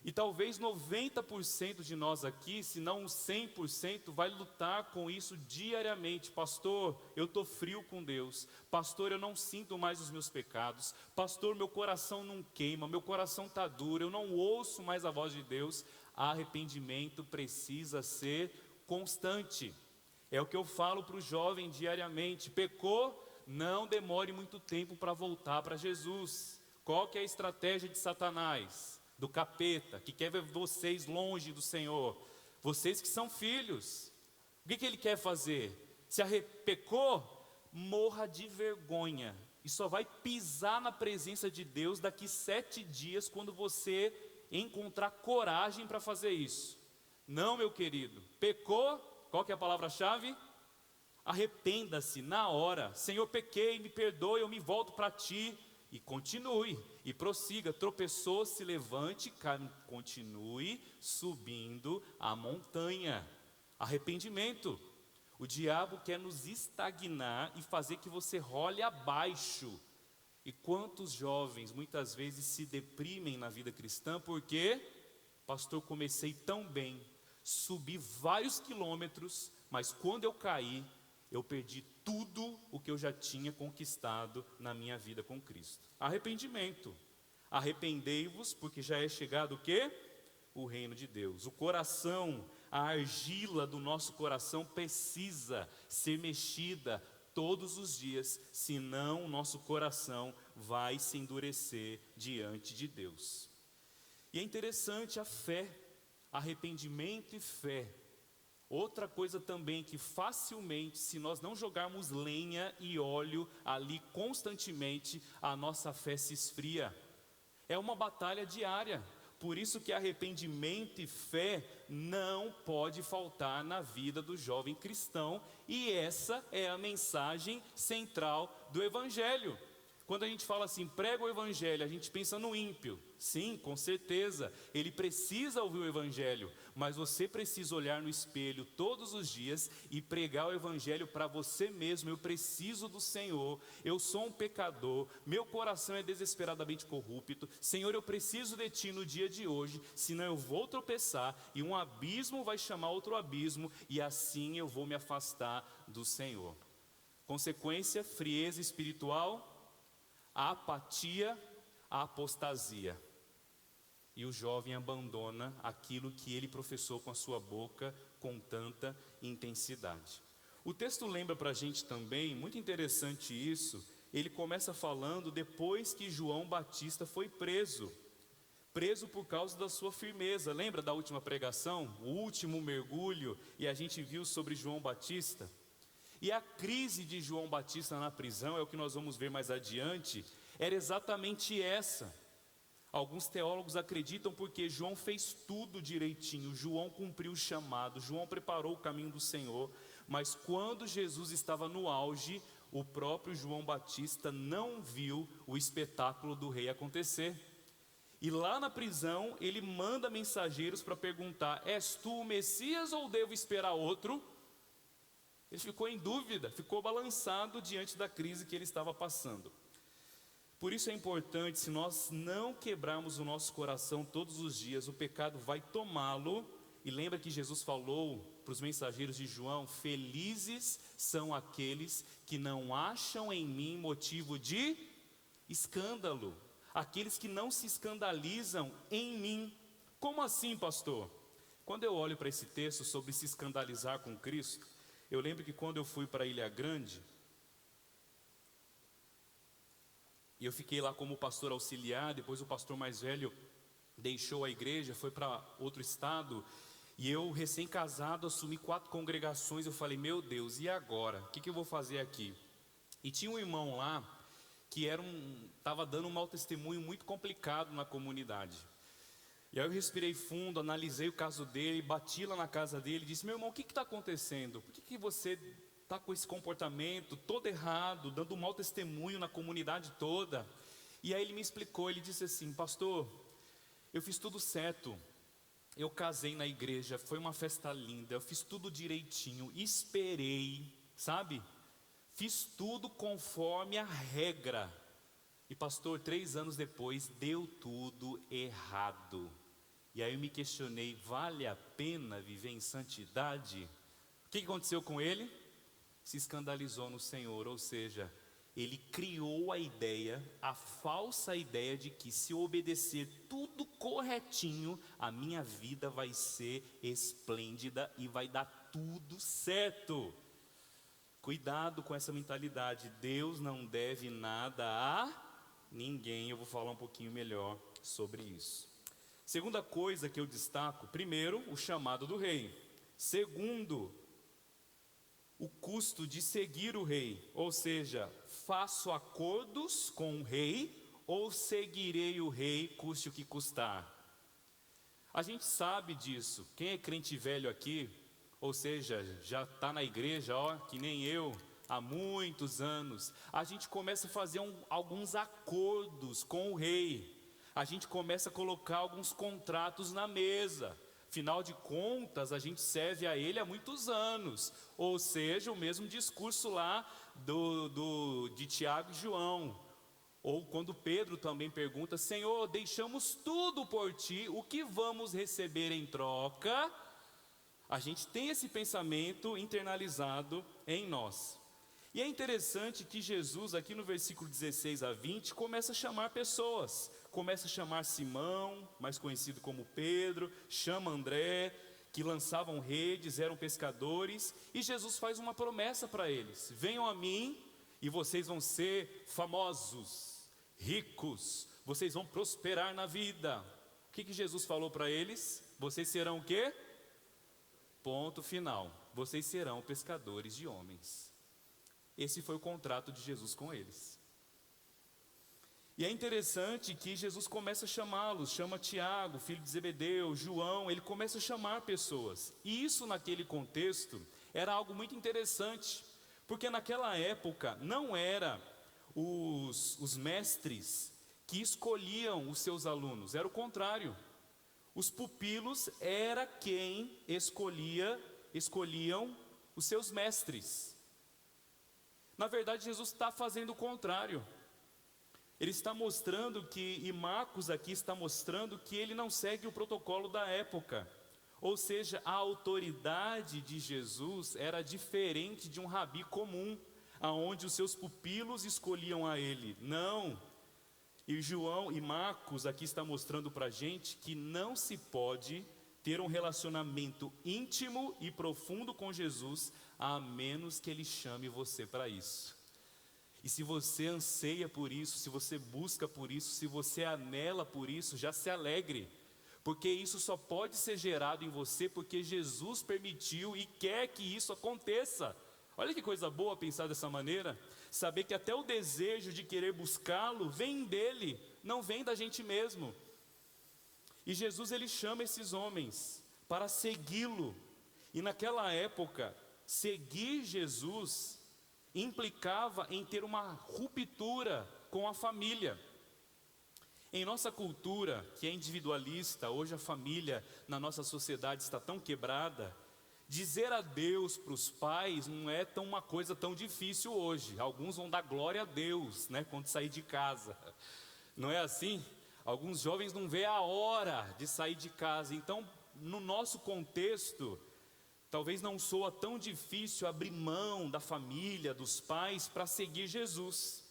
E talvez 90% de nós aqui, se não 100%, vai lutar com isso diariamente. Pastor, eu estou frio com Deus. Pastor, eu não sinto mais os meus pecados. Pastor, meu coração não queima, meu coração está duro, eu não ouço mais a voz de Deus. Arrependimento precisa ser constante. É o que eu falo para o jovem diariamente. Pecou? Não demore muito tempo para voltar para Jesus. Qual que é a estratégia de Satanás? Do capeta, que quer ver vocês longe do Senhor, vocês que são filhos, o que ele quer fazer? Se pecou, morra de vergonha, e só vai pisar na presença de Deus daqui 7 dias, quando você encontrar coragem para fazer isso. Não, meu querido, pecou, qual que é a palavra-chave? Arrependa-se na hora. Senhor, pequei, me perdoe, eu me volto para ti. E continue, e prossiga. Tropeçou, se levante, continue subindo a montanha. Arrependimento. O diabo quer nos estagnar e fazer que você role abaixo. E quantos jovens muitas vezes se deprimem na vida cristã porque, pastor, comecei tão bem, subi vários quilômetros, mas quando eu caí, eu perdi tudo o que eu já tinha conquistado na minha vida com Cristo. Arrependimento. Arrependei-vos, porque já é chegado o quê? O reino de Deus. O coração, a argila do nosso coração precisa ser mexida todos os dias, senão o nosso coração vai se endurecer diante de Deus. E é interessante a fé, arrependimento e fé. Outra coisa também que facilmente, se nós não jogarmos lenha e óleo ali constantemente, a nossa fé se esfria. É uma batalha diária. Por isso que arrependimento e fé não pode faltar na vida do jovem cristão. E essa é a mensagem central do Evangelho. Quando a gente fala assim, prega o Evangelho, a gente pensa no ímpio. Sim, com certeza, ele precisa ouvir o Evangelho, mas você precisa olhar no espelho todos os dias e pregar o Evangelho para você mesmo. Eu preciso do Senhor, eu sou um pecador, meu coração é desesperadamente corrupto. Senhor, eu preciso de Ti no dia de hoje, senão eu vou tropeçar e um abismo vai chamar outro abismo e assim eu vou me afastar do Senhor. Consequência, frieza espiritual, a apatia, a apostasia. E o jovem abandona aquilo que ele professou com a sua boca com tanta intensidade. O texto lembra para a gente também, muito interessante isso, ele começa falando depois que João Batista foi preso. Preso por causa da sua firmeza. Lembra da última pregação? O último mergulho, e a gente viu sobre João Batista. E a crise de João Batista na prisão, é o que nós vamos ver mais adiante, era exatamente essa. Alguns teólogos acreditam porque João fez tudo direitinho, João cumpriu o chamado, João preparou o caminho do Senhor, mas quando Jesus estava no auge, o próprio João Batista não viu o espetáculo do rei acontecer. E lá na prisão, ele manda mensageiros para perguntar, és tu o Messias ou devo esperar outro? Ele ficou em dúvida, ficou balançado diante da crise que ele estava passando. Por isso é importante, se nós não quebrarmos o nosso coração todos os dias, o pecado vai tomá-lo. E lembra que Jesus falou para os mensageiros de João, felizes são aqueles que não acham em mim motivo de escândalo. Aqueles que não se escandalizam em mim. Como assim, pastor? Quando eu olho para esse texto sobre se escandalizar com Cristo, eu lembro que quando eu fui para Ilha Grande, e eu fiquei lá como pastor auxiliar, depois o pastor mais velho deixou a igreja, foi para outro estado, e eu, recém-casado, assumi 4 congregações. Eu falei, meu Deus, e agora? O que eu vou fazer aqui? E tinha um irmão lá que estava dando um mau testemunho muito complicado na comunidade. E aí eu respirei fundo, analisei o caso dele, bati lá na casa dele e disse, meu irmão, o que está acontecendo? Por que você está com esse comportamento todo errado, dando um mau testemunho na comunidade toda? E aí ele me explicou, ele disse assim, pastor, eu fiz tudo certo, eu casei na igreja, foi uma festa linda, eu fiz tudo direitinho, esperei, sabe? Fiz tudo conforme a regra. E pastor, 3 anos depois, deu tudo errado. E aí eu me questionei, vale a pena viver em santidade? O que aconteceu com ele? Se escandalizou no Senhor, ou seja, ele criou a ideia, a falsa ideia de que se eu obedecer tudo corretinho, a minha vida vai ser esplêndida e vai dar tudo certo. Cuidado com essa mentalidade, Deus não deve nada a ninguém. Eu vou falar um pouquinho melhor sobre isso. Segunda coisa que eu destaco, primeiro, o chamado do rei. Segundo, o custo de seguir o rei, ou seja, faço acordos com o rei ou seguirei o rei, custe o que custar. A gente sabe disso. Quem é crente velho aqui, ou seja, já está na igreja, ó, que nem eu, há muitos anos, a gente começa a fazer alguns acordos com o rei. A gente começa a colocar alguns contratos na mesa. Afinal de contas, a gente serve a ele há muitos anos. Ou seja, o mesmo discurso lá de Tiago e João. Ou quando Pedro também pergunta, Senhor, deixamos tudo por ti, o que vamos receber em troca? A gente tem esse pensamento internalizado em nós. E é interessante que Jesus, aqui no versículo 16 a 20, começa a chamar pessoas. Começa a chamar Simão, mais conhecido como Pedro, chama André, que lançavam redes, eram pescadores, e Jesus faz uma promessa para eles: venham a mim e vocês vão ser famosos, ricos, vocês vão prosperar na vida. O que Jesus falou para eles? Vocês serão o quê? Ponto final. Vocês serão pescadores de homens. Esse foi o contrato de Jesus com eles. E é interessante que Jesus começa a chamá-los, chama Tiago, filho de Zebedeu, João, ele começa a chamar pessoas. E isso naquele contexto era algo muito interessante, porque naquela época não era os mestres que escolhiam os seus alunos, era o contrário. Os pupilos era quem escolhiam os seus mestres. Na verdade, Jesus está fazendo o contrário. Ele está mostrando que, e Marcos aqui está mostrando que ele não segue o protocolo da época. Ou seja, a autoridade de Jesus era diferente de um rabi comum, aonde os seus pupilos escolhiam a ele. Não. E João e Marcos aqui está mostrando para a gente que não se pode ter um relacionamento íntimo e profundo com Jesus, a menos que Ele chame você para isso. E se você anseia por isso, se você busca por isso, se você anela por isso, já se alegre, porque isso só pode ser gerado em você porque Jesus permitiu e quer que isso aconteça. Olha que coisa boa pensar dessa maneira, saber que até o desejo de querer buscá-lo vem dele, não vem da gente mesmo. E Jesus, ele chama esses homens para segui-lo. E naquela época, seguir Jesus implicava em ter uma ruptura com a família. Em nossa cultura, que é individualista, hoje a família na nossa sociedade está tão quebrada, dizer adeus para os pais não é uma coisa tão difícil hoje. Alguns vão dar glória a Deus, né, quando sair de casa. Não é assim? Alguns jovens não vê a hora de sair de casa. Então, no nosso contexto, talvez não soa tão difícil abrir mão da família, dos pais, para seguir Jesus.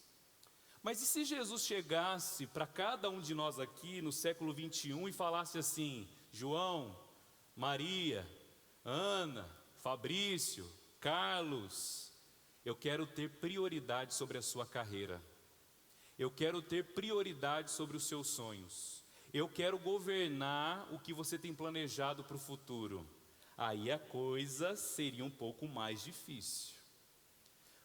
Mas e se Jesus chegasse para cada um de nós aqui no século 21 e falasse assim: João, Maria, Ana, Fabrício, Carlos, eu quero ter prioridade sobre a sua carreira. Eu quero ter prioridade sobre os seus sonhos. Eu quero governar o que você tem planejado para o futuro. Aí a coisa seria um pouco mais difícil.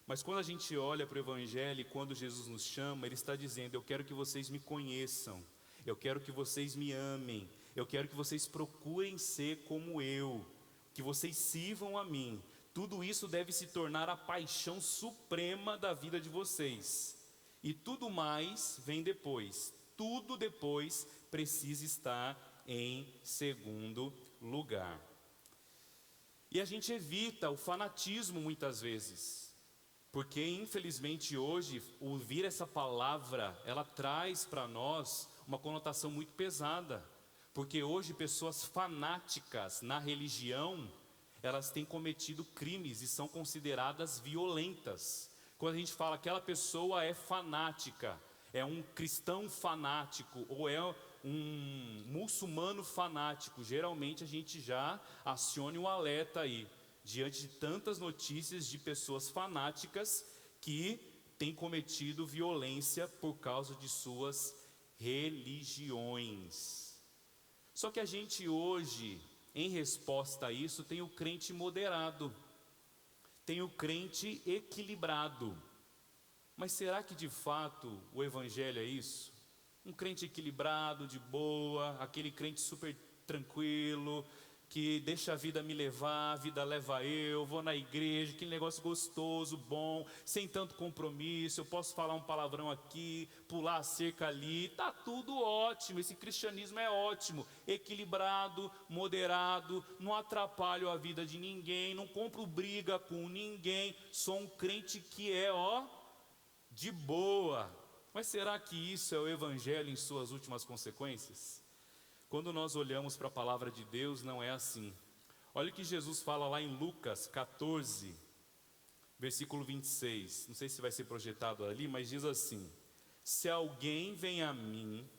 Mas quando a gente olha para o Evangelho, e quando Jesus nos chama, Ele está dizendo: eu quero que vocês me conheçam, eu quero que vocês me amem, eu quero que vocês procurem ser como eu, que vocês sirvam a mim. Tudo isso deve se tornar a paixão suprema da vida de vocês. E tudo mais vem depois. Tudo depois precisa estar em segundo lugar. E a gente evita o fanatismo muitas vezes, porque infelizmente hoje ouvir essa palavra, ela traz para nós uma conotação muito pesada, porque hoje pessoas fanáticas na religião, elas têm cometido crimes e são consideradas violentas. Quando a gente fala que aquela pessoa é fanática, é um cristão fanático ou é um muçulmano fanático, geralmente a gente já aciona um alerta aí, diante de tantas notícias de pessoas fanáticas que têm cometido violência por causa de suas religiões. Só que a gente hoje, em resposta a isso, tem o crente moderado, tem o crente equilibrado. Mas será que de fato o Evangelho é isso? Um crente equilibrado, de boa, aquele crente super tranquilo, que deixa a vida me levar, a vida leva eu, vou na igreja, aquele negócio gostoso, bom, sem tanto compromisso, eu posso falar um palavrão aqui, pular a cerca ali, tá tudo ótimo, esse cristianismo é ótimo, equilibrado, moderado, não atrapalho a vida de ninguém, não compro briga com ninguém, sou um crente que é, de boa. Mas será que isso é o Evangelho em suas últimas consequências? Quando nós olhamos para a palavra de Deus, não é assim. Olha o que Jesus fala lá em Lucas 14, versículo 26. Não sei se vai ser projetado ali, mas diz assim: se alguém vem a mim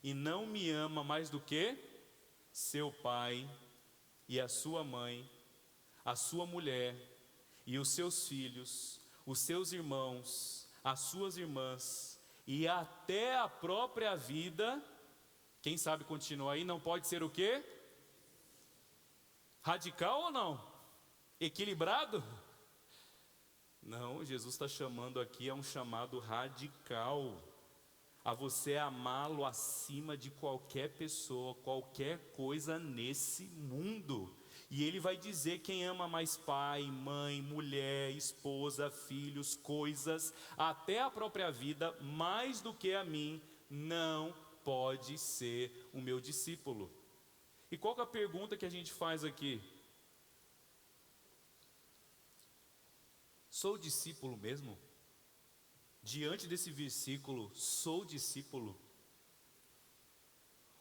e não me ama mais do que seu pai e a sua mãe, a sua mulher e os seus filhos, os seus irmãos, as suas irmãs e até a própria vida, quem sabe continuar aí, não pode ser o quê? Radical ou não? Equilibrado? Não, Jesus está chamando aqui a um chamado radical, a você amá-lo acima de qualquer pessoa, qualquer coisa nesse mundo. E ele vai dizer: quem ama mais pai, mãe, mulher, esposa, filhos, coisas, até a própria vida, mais do que a mim, não pode ser o meu discípulo. E qual que é a pergunta que a gente faz aqui? Sou discípulo mesmo? Diante desse versículo, sou discípulo?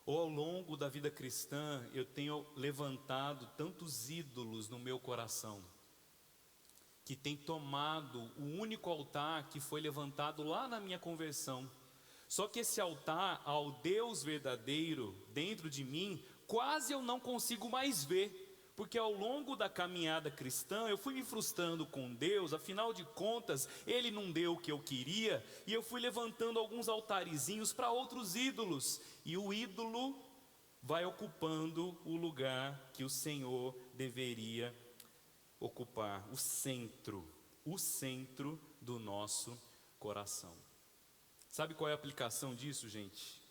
Ou ao longo da vida cristã eu tenho levantado tantos ídolos no meu coração, que tem tomado o único altar que foi levantado lá na minha conversão. Só que esse altar ao Deus verdadeiro dentro de mim, quase eu não consigo mais ver. Porque ao longo da caminhada cristã eu fui me frustrando com Deus, afinal de contas Ele não deu o que eu queria, e eu fui levantando alguns altarizinhos para outros ídolos, e o ídolo vai ocupando o lugar que o Senhor deveria ocupar, o centro do nosso coração. Sabe qual é a aplicação disso, gente?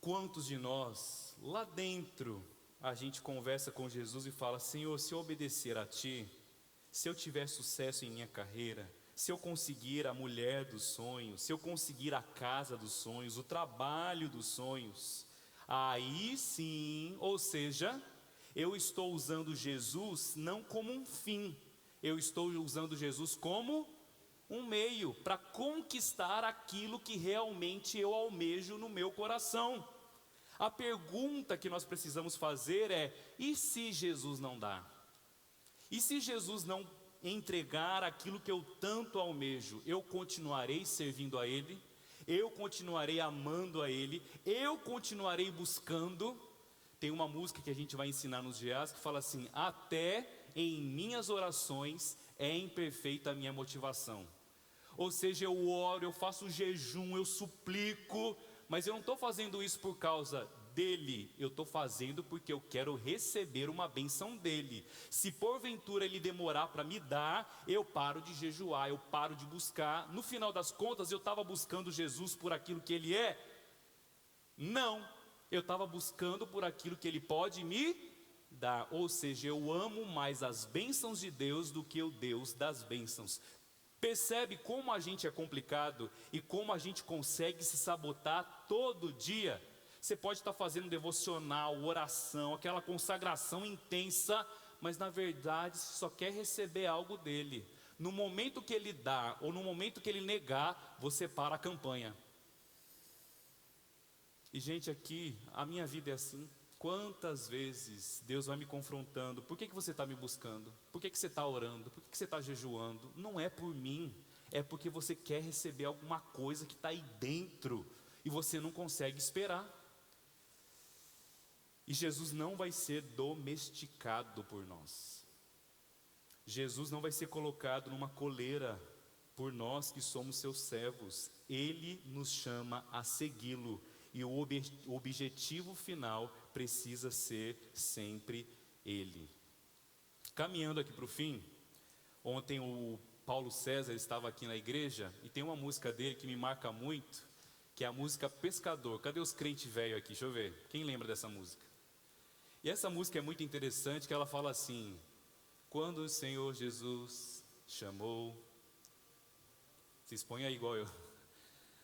Quantos de nós, lá dentro, a gente conversa com Jesus e fala: Senhor, se eu obedecer a Ti, se eu tiver sucesso em minha carreira, se eu conseguir a mulher dos sonhos, se eu conseguir a casa dos sonhos, o trabalho dos sonhos, aí sim, ou seja, eu estou usando Jesus não como um fim, eu estou usando Jesus como um meio para conquistar aquilo que realmente eu almejo no meu coração. A pergunta que nós precisamos fazer é: e se Jesus não dá? E se Jesus não entregar aquilo que eu tanto almejo? Eu continuarei servindo a Ele? Eu continuarei amando a Ele? Eu continuarei buscando? Tem uma música que a gente vai ensinar nos GAs que fala assim: até em minhas orações é imperfeita a minha motivação. Ou seja, eu oro, eu faço jejum, eu suplico, Mas eu não estou fazendo isso por causa dele, eu estou fazendo porque eu quero receber uma bênção dele. Se porventura ele demorar para me dar, eu paro de jejuar, eu paro de buscar. No final das contas, eu estava buscando Jesus por aquilo que ele é? Não, eu estava buscando por aquilo que ele pode me dar. Ou seja, eu amo mais as bênçãos de Deus do que o Deus das bênçãos. Percebe como a gente é complicado e como a gente consegue se sabotar todo dia? Você pode estar fazendo devocional, oração, aquela consagração intensa, mas na verdade você só quer receber algo dele. No momento que ele dá ou no momento que ele negar, você para a campanha. E gente, aqui a minha vida é assim. Quantas vezes Deus vai me confrontando? Por que você está me buscando? Por que você está orando? Por que você está jejuando? Não é por mim, é porque você quer receber alguma coisa que está aí dentro e você não consegue esperar. E Jesus não vai ser domesticado por nós. Jesus não vai ser colocado numa coleira por nós que somos seus servos. Ele nos chama a segui-lo. E o objetivo final precisa ser sempre ele. Caminhando aqui para o fim, ontem o Paulo César estava aqui na igreja e tem uma música dele que me marca muito, que é a música Pescador. Cadê os crentes velhos aqui? Deixa eu ver. Quem lembra dessa música? E essa música é muito interessante, que ela fala assim: quando o Senhor Jesus chamou, se expõe aí igual eu,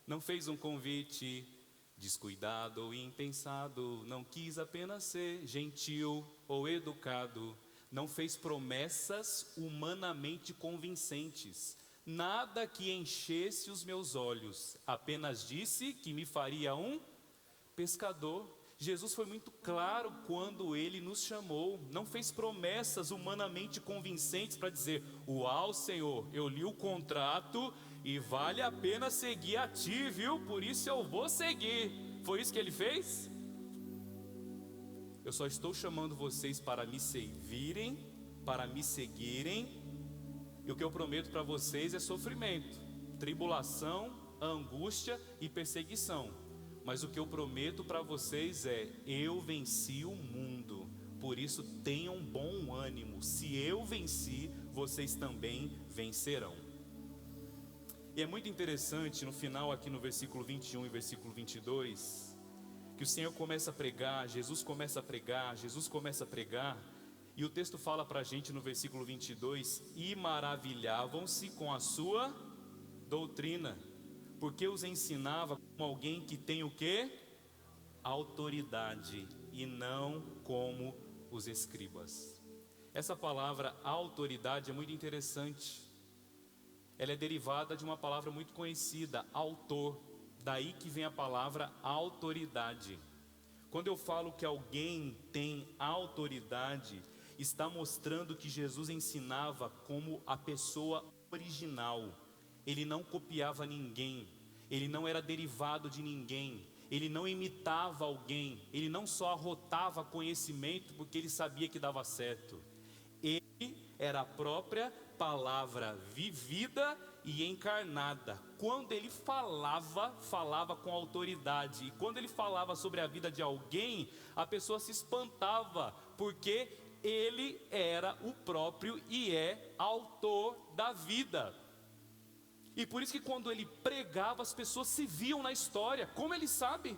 não fez um convite descuidado ou impensado, não quis apenas ser gentil ou educado, não fez promessas humanamente convincentes, nada que enchesse os meus olhos, apenas disse que me faria um pescador. Jesus foi muito claro quando ele nos chamou, não fez promessas humanamente convincentes para dizer: uau, Senhor, eu li o contrato e vale a pena seguir a ti, viu? Por isso eu vou seguir. Foi isso que ele fez? Eu só estou chamando vocês para me servirem, para me seguirem, e o que eu prometo para vocês é sofrimento, tribulação, angústia e perseguição. Mas o que eu prometo para vocês é: eu venci o mundo, por isso tenham bom ânimo. Se eu venci, vocês também vencerão. E é muito interessante no final aqui no versículo 21 e versículo 22, que o Senhor começa a pregar, Jesus começa a pregar, Jesus começa a pregar. E o texto fala para a gente no versículo 22, e maravilhavam-se com a sua doutrina, porque os ensinava como alguém que tem o quê? Autoridade, e não como os escribas. Essa palavra autoridade é muito interessante. Ela é derivada de uma palavra muito conhecida, autor. Daí que vem a palavra autoridade. Quando eu falo que alguém tem autoridade, está mostrando que Jesus ensinava como a pessoa original. Ele não copiava ninguém, ele não era derivado de ninguém, ele não imitava alguém, ele não só arrotava conhecimento porque ele sabia que dava certo. Ele era a própria palavra vivida e encarnada. Quando ele falava com autoridade. E quando ele falava sobre a vida de alguém, a pessoa se espantava, porque ele era o próprio e é autor da vida. E por isso que quando ele pregava, as pessoas se viam na história. Como ele sabe?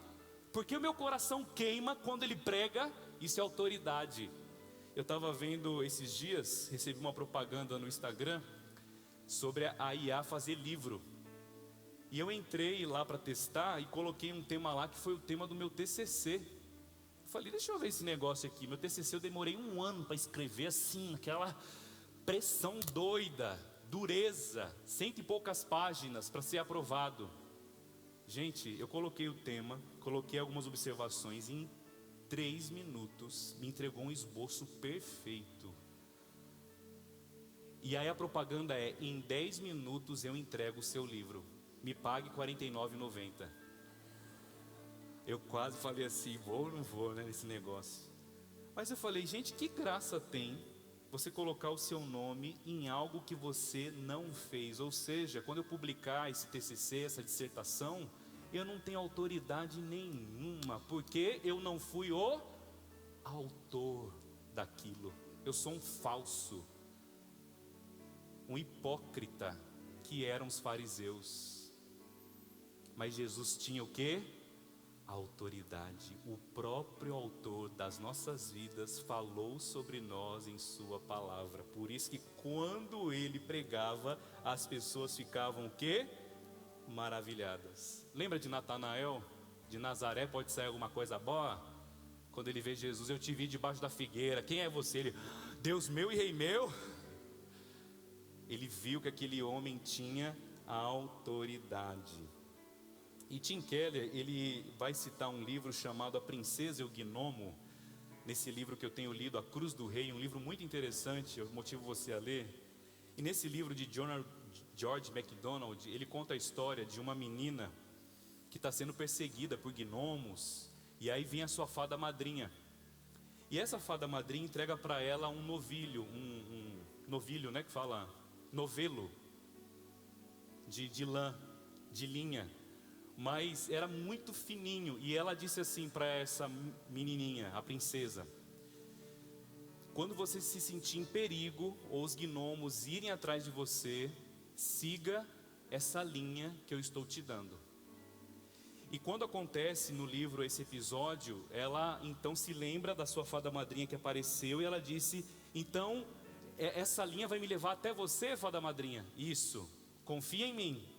Porque o meu coração queima quando ele prega. Isso é autoridade. Eu estava vendo esses dias, recebi uma propaganda no Instagram sobre a IA fazer livro. E eu entrei lá para testar e coloquei um tema lá que foi o tema do meu TCC. Eu falei, deixa eu ver esse negócio aqui. Meu TCC eu demorei 1 ano para escrever assim, aquela pressão doida, dureza, 100 e poucas páginas para ser aprovado. Gente, eu coloquei o tema, coloquei algumas observações e em 3 minutos me entregou um esboço perfeito. E aí a propaganda é: em 10 minutos eu entrego o seu livro, me pague R$ 49,90. Eu quase falei assim, vou ou não vou, né, nesse negócio. Mas eu falei, gente, que graça tem você colocar o seu nome em algo que você não fez. Ou seja, quando eu publicar esse TCC, essa dissertação, eu não tenho autoridade nenhuma, porque eu não fui o autor daquilo. Eu sou um falso, um hipócrita, que eram os fariseus. Mas Jesus tinha o quê? Autoridade. O próprio autor das nossas vidas falou sobre nós em sua palavra. Por isso que quando ele pregava, as pessoas ficavam o quê? Maravilhadas. Lembra de Natanael? De Nazaré pode sair alguma coisa boa? Quando ele vê Jesus, eu te vi debaixo da figueira. Quem é você? Ele, Deus meu e rei meu. Ele viu que aquele homem tinha autoridade. E Tim Keller, ele vai citar um livro chamado A Princesa e o Gnomo. Nesse livro que eu tenho lido, A Cruz do Rei, um livro muito interessante, eu motivo você a ler. E nesse livro de George MacDonald, ele conta a história de uma menina que está sendo perseguida por gnomos. E aí vem a sua fada madrinha. E essa fada madrinha entrega para ela um novilho, novilho, né, que fala, novelo de lã, de linha. Mas era muito fininho. E ela disse assim para essa menininha, a princesa: quando você se sentir em perigo, ou os gnomos irem atrás de você, siga essa linha que eu estou te dando. E quando acontece no livro esse episódio, ela então se lembra da sua fada madrinha que apareceu. E ela disse: então essa linha vai me levar até você, fada madrinha. Isso, confia em mim.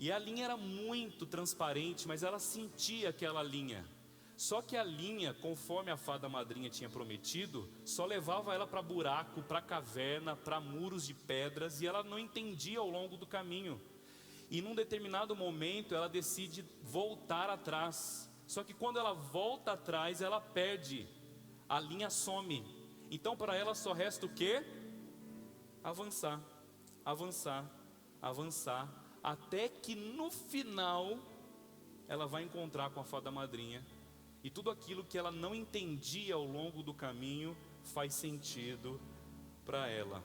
E a linha era muito transparente, mas ela sentia aquela linha. Só que a linha, conforme a fada madrinha tinha prometido, só levava ela para buraco, para caverna, para muros de pedras, e ela não entendia ao longo do caminho. E num determinado momento ela decide voltar atrás. Só que quando ela volta atrás, ela perde, a linha some. Então para ela só resta o quê? Avançar, avançar, avançar, até que no final ela vai encontrar com a fada madrinha. E tudo aquilo que ela não entendia ao longo do caminho faz sentido para ela.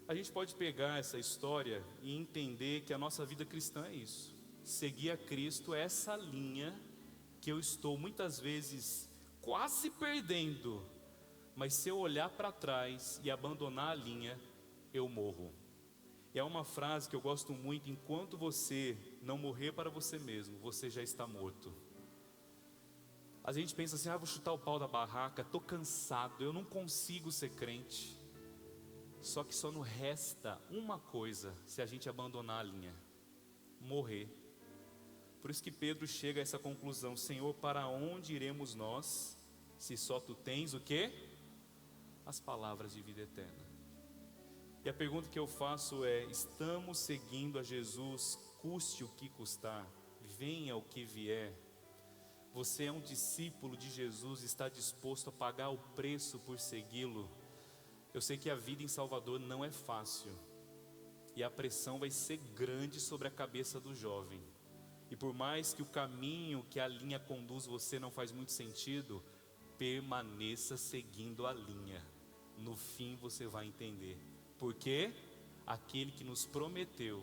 A gente pode pegar essa história e entender que a nossa vida cristã é isso. Seguir a Cristo é essa linha que eu estou muitas vezes quase perdendo, mas se eu olhar para trás e abandonar a linha, eu morro. E é uma frase que eu gosto muito: enquanto você não morrer para você mesmo, você já está morto. A gente pensa assim: vou chutar o pau da barraca, estou cansado, eu não consigo ser crente. Só que só nos resta uma coisa se a gente abandonar a linha: morrer. Por isso que Pedro chega a essa conclusão: Senhor, para onde iremos nós, se só Tu tens o quê? As palavras de vida eterna. E a pergunta que eu faço é: estamos seguindo a Jesus, custe o que custar, venha o que vier? Você é um discípulo de Jesus, está disposto a pagar o preço por segui-lo? Eu sei que a vida em Salvador não é fácil, e a pressão vai ser grande sobre a cabeça do jovem. E por mais que o caminho que a linha conduz você não faz muito sentido, permaneça seguindo a linha. No fim você vai entender, porque aquele que nos prometeu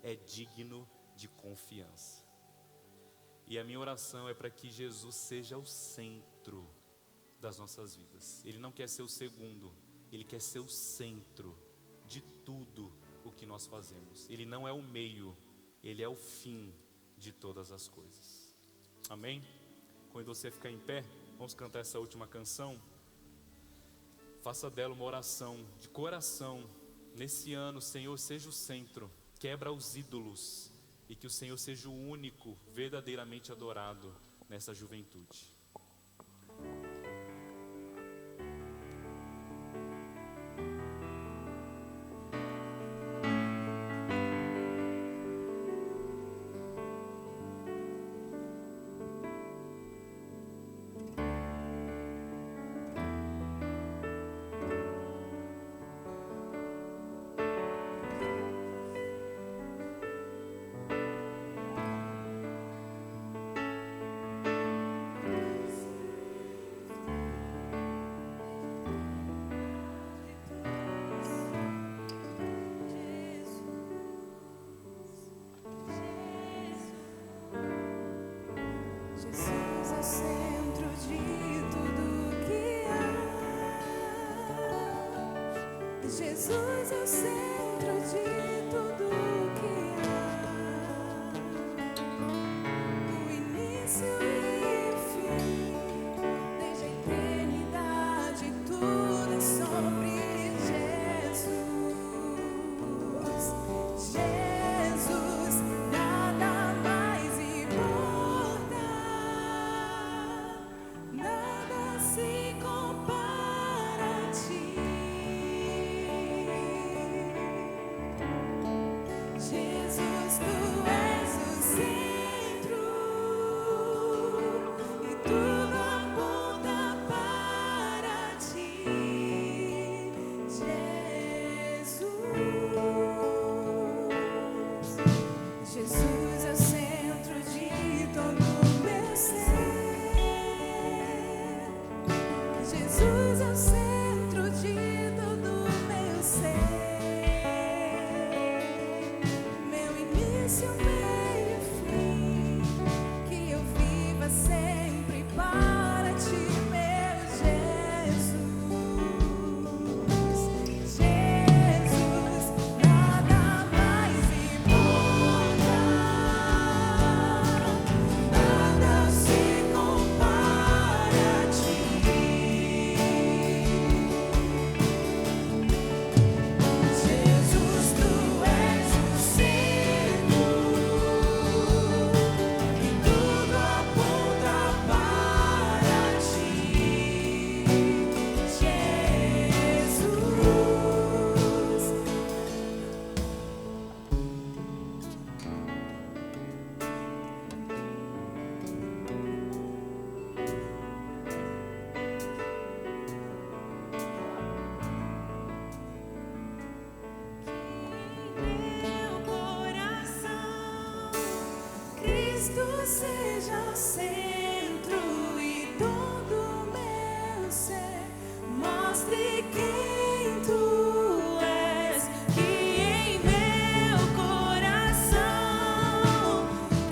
é digno de confiança. E a minha oração é para que Jesus seja o centro das nossas vidas. Ele não quer ser o segundo, Ele quer ser o centro de tudo o que nós fazemos. Ele não é o meio, Ele é o fim de todas as coisas. Amém? Quando você ficar em pé, vamos cantar essa última canção. Faça dela uma oração de coração. Nesse ano, Senhor, seja o centro, quebra os ídolos, e que o Senhor seja o único verdadeiramente adorado nessa juventude. Jesus é o centro de tudo que há, o início e o fim, desde a eternidade tudo é sobre Jesus. Jesus, nada mais importa, nada se compara a ti. Jesus, tu és o centro e tudo aponta para ti. Jesus é o centro de todo o meu ser. Jesus é o centro de todo o meu ser. Meu início, meio e fim, que eu viva sempre para ti, meu Jesus. Jesus, nada mais importa, nada se compara a ti. Jesus, tu és o centro e tudo aponta para ti, Jesus. Meu coração, Cristo seja o centro e todo meu ser mostre quem tu és. Que em meu coração,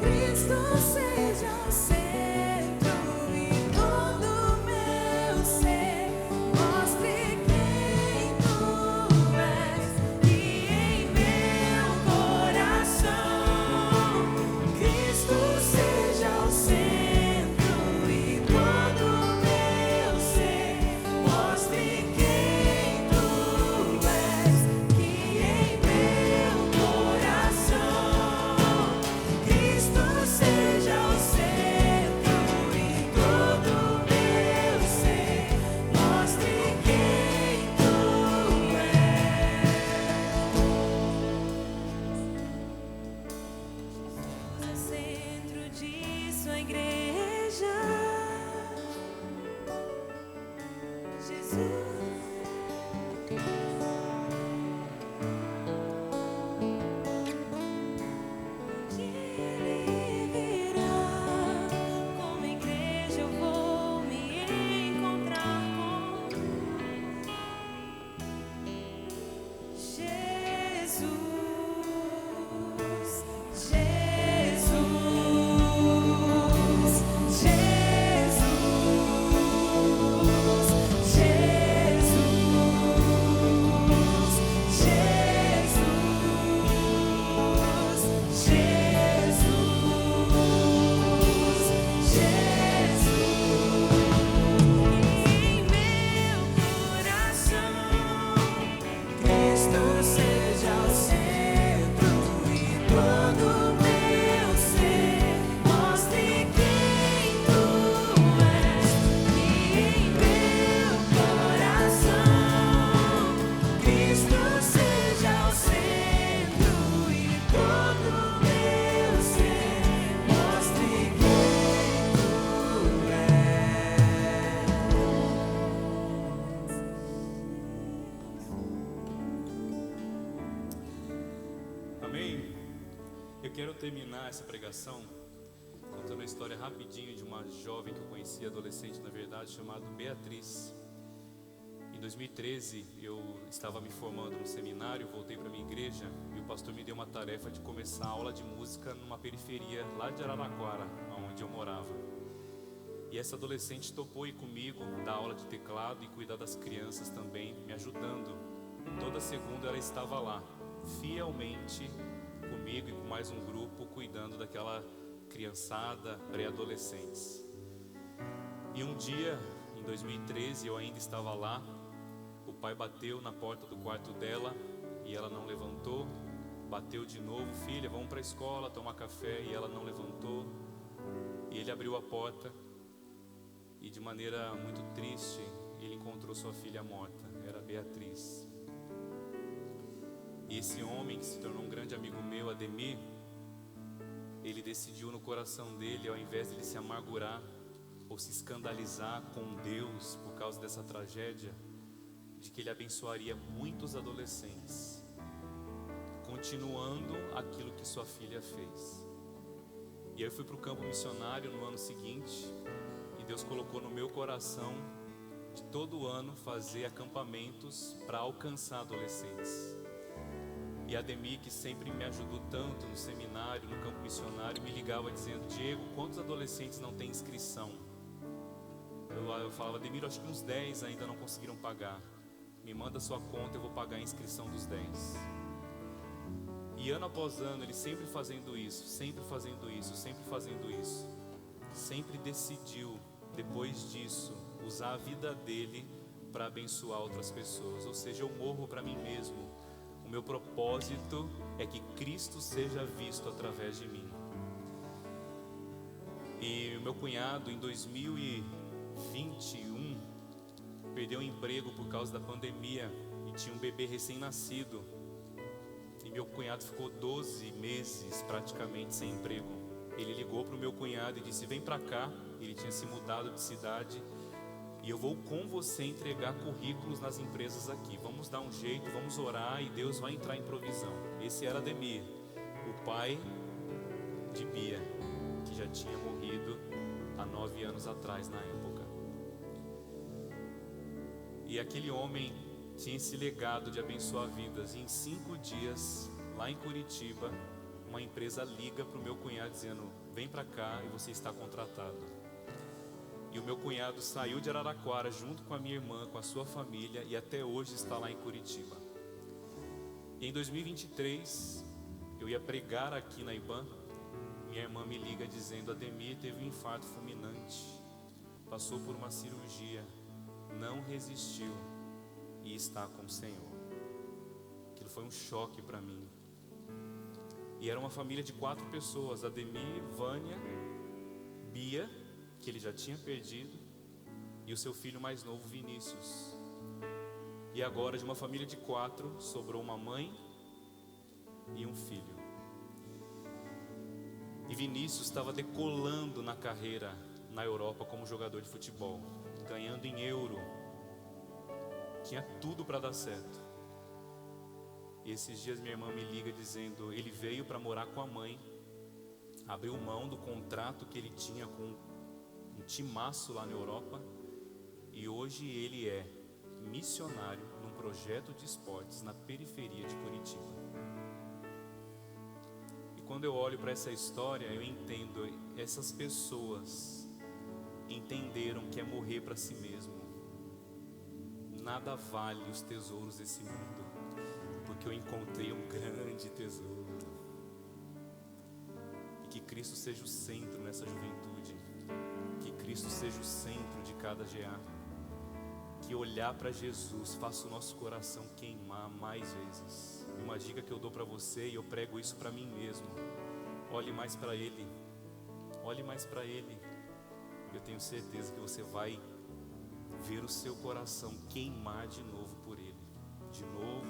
Cristo seja o centro e todo meu ser mostre quem tu és. Que em meu coração, Cristo seja o centro e todo meu ser mostre quem tu és. Que em meu coração, Cristo seja o centro e todo meu ser mostre quem tu és. No centro de sua igreja, Jesus. Ele virá, como igreja eu vou me encontrar com Jesus. Jesus, quero terminar essa pregação contando a história rapidinho de uma jovem que eu conheci, adolescente na verdade, chamada Beatriz. Em 2013 eu estava me formando no seminário, voltei para minha igreja e o pastor me deu uma tarefa de começar a aula de música numa periferia lá de Araraquara, onde eu morava. E essa adolescente topou ir comigo, dar aula de teclado e cuidar das crianças também, me ajudando toda segunda ela estava lá, fielmente comigo e com mais um grupo, cuidando daquela criançada, pré-adolescentes. E um dia, em 2013, eu ainda estava lá, o pai bateu na porta do quarto dela e ela não levantou, bateu de novo: filha, vamos para a escola tomar café, e ela não levantou. E ele abriu a porta e, de maneira muito triste, ele encontrou sua filha morta, era Beatriz. E esse homem, que se tornou um grande amigo meu, Ademir, ele decidiu no coração dele, ao invés de ele se amargurar ou se escandalizar com Deus por causa dessa tragédia, de que ele abençoaria muitos adolescentes, continuando aquilo que sua filha fez. E aí eu fui para o campo missionário no ano seguinte, e Deus colocou no meu coração de todo ano fazer acampamentos para alcançar adolescentes. E Ademir, que sempre me ajudou tanto no seminário, no campo missionário, me ligava dizendo: Diego, quantos adolescentes não têm inscrição? Eu falava: Ademir, acho que uns 10 ainda não conseguiram pagar. Me manda sua conta, eu vou pagar a inscrição dos 10. E ano após ano, ele sempre fazendo isso, sempre fazendo isso, sempre fazendo isso. Sempre decidiu, depois disso, usar a vida dele para abençoar outras pessoas. Ou seja, eu morro para mim mesmo. O meu propósito é que Cristo seja visto através de mim. E o meu cunhado, em 2021, perdeu o emprego por causa da pandemia e tinha um bebê recém-nascido. E meu cunhado ficou 12 meses praticamente sem emprego. Ele ligou para o meu cunhado e disse: vem para cá. Ele tinha se mudado de cidade. E eu vou com você entregar currículos nas empresas aqui. Vamos dar um jeito, vamos orar e Deus vai entrar em provisão. Esse era Ademir, o pai de Bia, que já tinha morrido há 9 anos atrás na época. E aquele homem tinha esse legado de abençoar vidas. E em 5 dias, lá em Curitiba, uma empresa liga para o meu cunhado dizendo: vem para cá e você está contratado. E o meu cunhado saiu de Araraquara junto com a minha irmã, com a sua família, e até hoje está lá em Curitiba. E em 2023, eu ia pregar aqui na IBAN. Minha irmã me liga dizendo: Ademir teve um infarto fulminante, passou por uma cirurgia, não resistiu e está com o Senhor. Aquilo foi um choque para mim. E era uma família de 4 pessoas: Ademir, Vânia, Bia, que ele já tinha perdido, e o seu filho mais novo, Vinícius. E agora, de uma família de 4, sobrou uma mãe e um filho. E Vinícius estava decolando na carreira na Europa como jogador de futebol, ganhando em euro. Tinha tudo para dar certo. E esses dias minha irmã me liga dizendo: ele veio para morar com a mãe, abriu mão do contrato que ele tinha com um timaço lá na Europa, e hoje ele é missionário num projeto de esportes na periferia de Curitiba. E quando eu olho para essa história, eu entendo, essas pessoas entenderam que é morrer para si mesmo. Nada vale os tesouros desse mundo, porque eu encontrei um grande tesouro. E que Cristo seja o centro nessa juventude. Que Cristo seja o centro de cada GA. Que olhar para Jesus faça o nosso coração queimar mais vezes. Uma dica que eu dou para você, e eu prego isso para mim mesmo: olhe mais para Ele. Olhe mais para Ele. Eu tenho certeza que você vai ver o seu coração queimar de novo por Ele. De novo,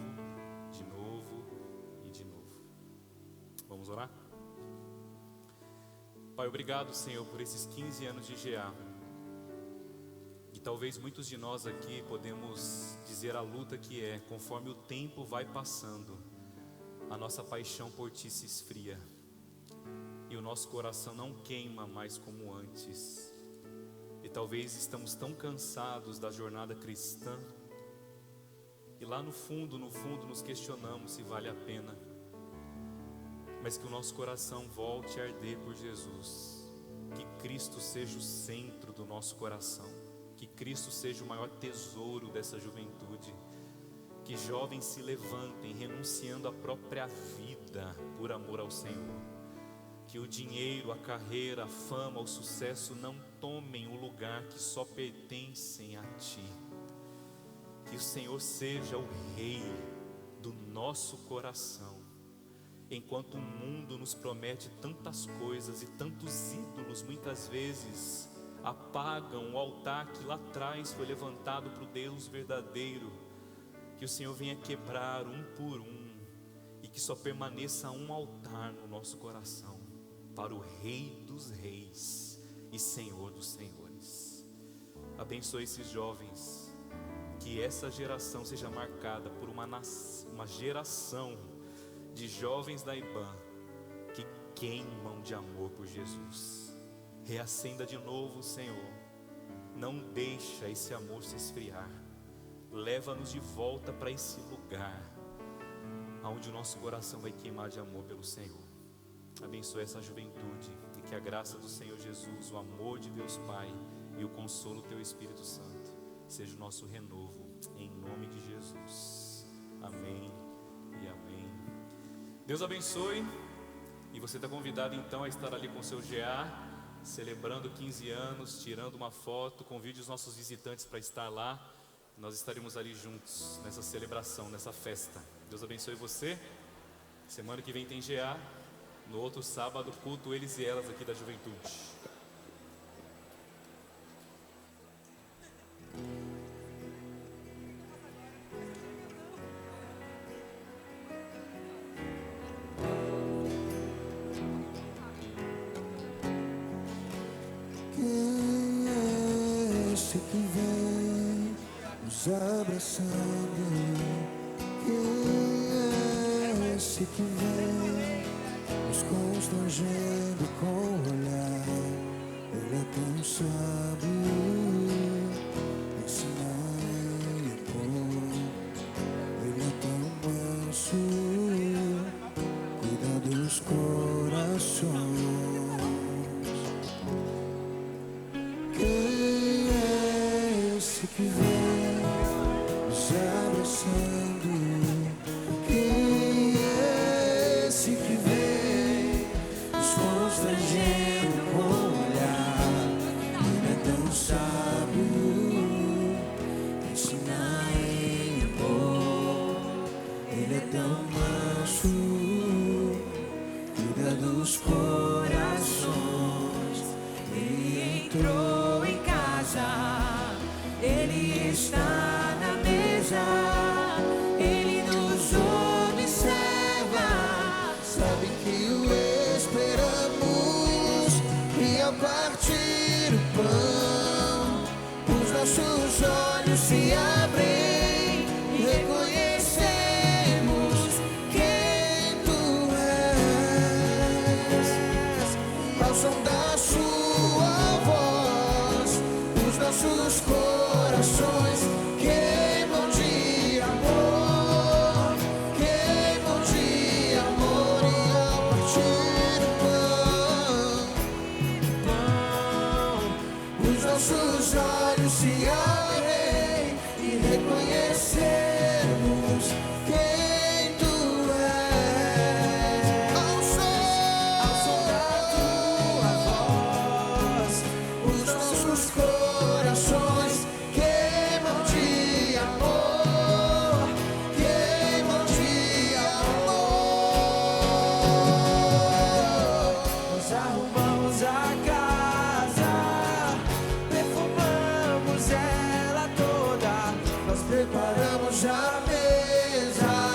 de novo e de novo. Vamos orar? Pai, obrigado, Senhor, por esses 15 anos de GA. E talvez muitos de nós aqui podemos dizer a luta que é: conforme o tempo vai passando, a nossa paixão por Ti se esfria, e o nosso coração não queima mais como antes. E talvez estamos tão cansados da jornada cristã, e lá no fundo nos questionamos se vale a pena. Mas que o nosso coração volte a arder por Jesus. Que Cristo seja o centro do nosso coração. Que Cristo seja o maior tesouro dessa juventude. Que jovens se levantem, renunciando à própria vida por amor ao Senhor. Que o dinheiro, a carreira, a fama, o sucesso não tomem o lugar que só pertencem a Ti. Que o Senhor seja o Rei do nosso coração. Enquanto o mundo nos promete tantas coisas e tantos ídolos muitas vezes apagam o altar que lá atrás foi levantado para o Deus verdadeiro. Que o Senhor venha quebrar um por um e que só permaneça um altar no nosso coração para o Rei dos Reis e Senhor dos Senhores. Abençoe esses jovens, que essa geração seja marcada por uma geração de jovens da IBAN que queimam de amor por Jesus. Reacenda de novo, Senhor. Não deixa esse amor se esfriar. Leva-nos de volta para esse lugar onde o nosso coração vai queimar de amor pelo Senhor. Abençoe essa juventude e que a graça do Senhor Jesus, o amor de Deus Pai e o consolo do Teu Espírito Santo seja o nosso renovo, em nome de Jesus. Amém e amém. Deus abençoe. E você está convidado então a estar ali com o seu GA, celebrando 15 anos, tirando uma foto. Convide os nossos visitantes para estar lá. Nós estaremos ali juntos nessa celebração, nessa festa. Deus abençoe você. Semana que vem tem GA. No outro sábado, culto eles e elas aqui da juventude. Quem é esse que vem nos abraçando? Quem é esse que vem nos constrangendo com o olhar? Ele é tão sábio, ensinar e amor. Ele é tão manso, cuida dos corações. Quem é esse que vem nos abraçando? Quem é esse que vem nos constrangendo com o olhar? Ele é tão sábio, ensina em amor. Ele é tão manso, cuida dos corações. Ele entrou em casa, Ele está na mesa, Ele nos observa, sabe que o esperamos, e ao partir o pão, os nossos olhos se abrem e reconhecemos quem Tu és. Ao som da Sua voz, os nossos corações queimam de amor, queimam de amor. E ao partir o pão, os nossos olhos se abrem e reconhecemos quem Tu és. Ao som da Tua voz, os nossos corações queimam de amor, queimam de amor. Nós arrumamos a casa, perfumamos ela toda, nós preparamos a mesa.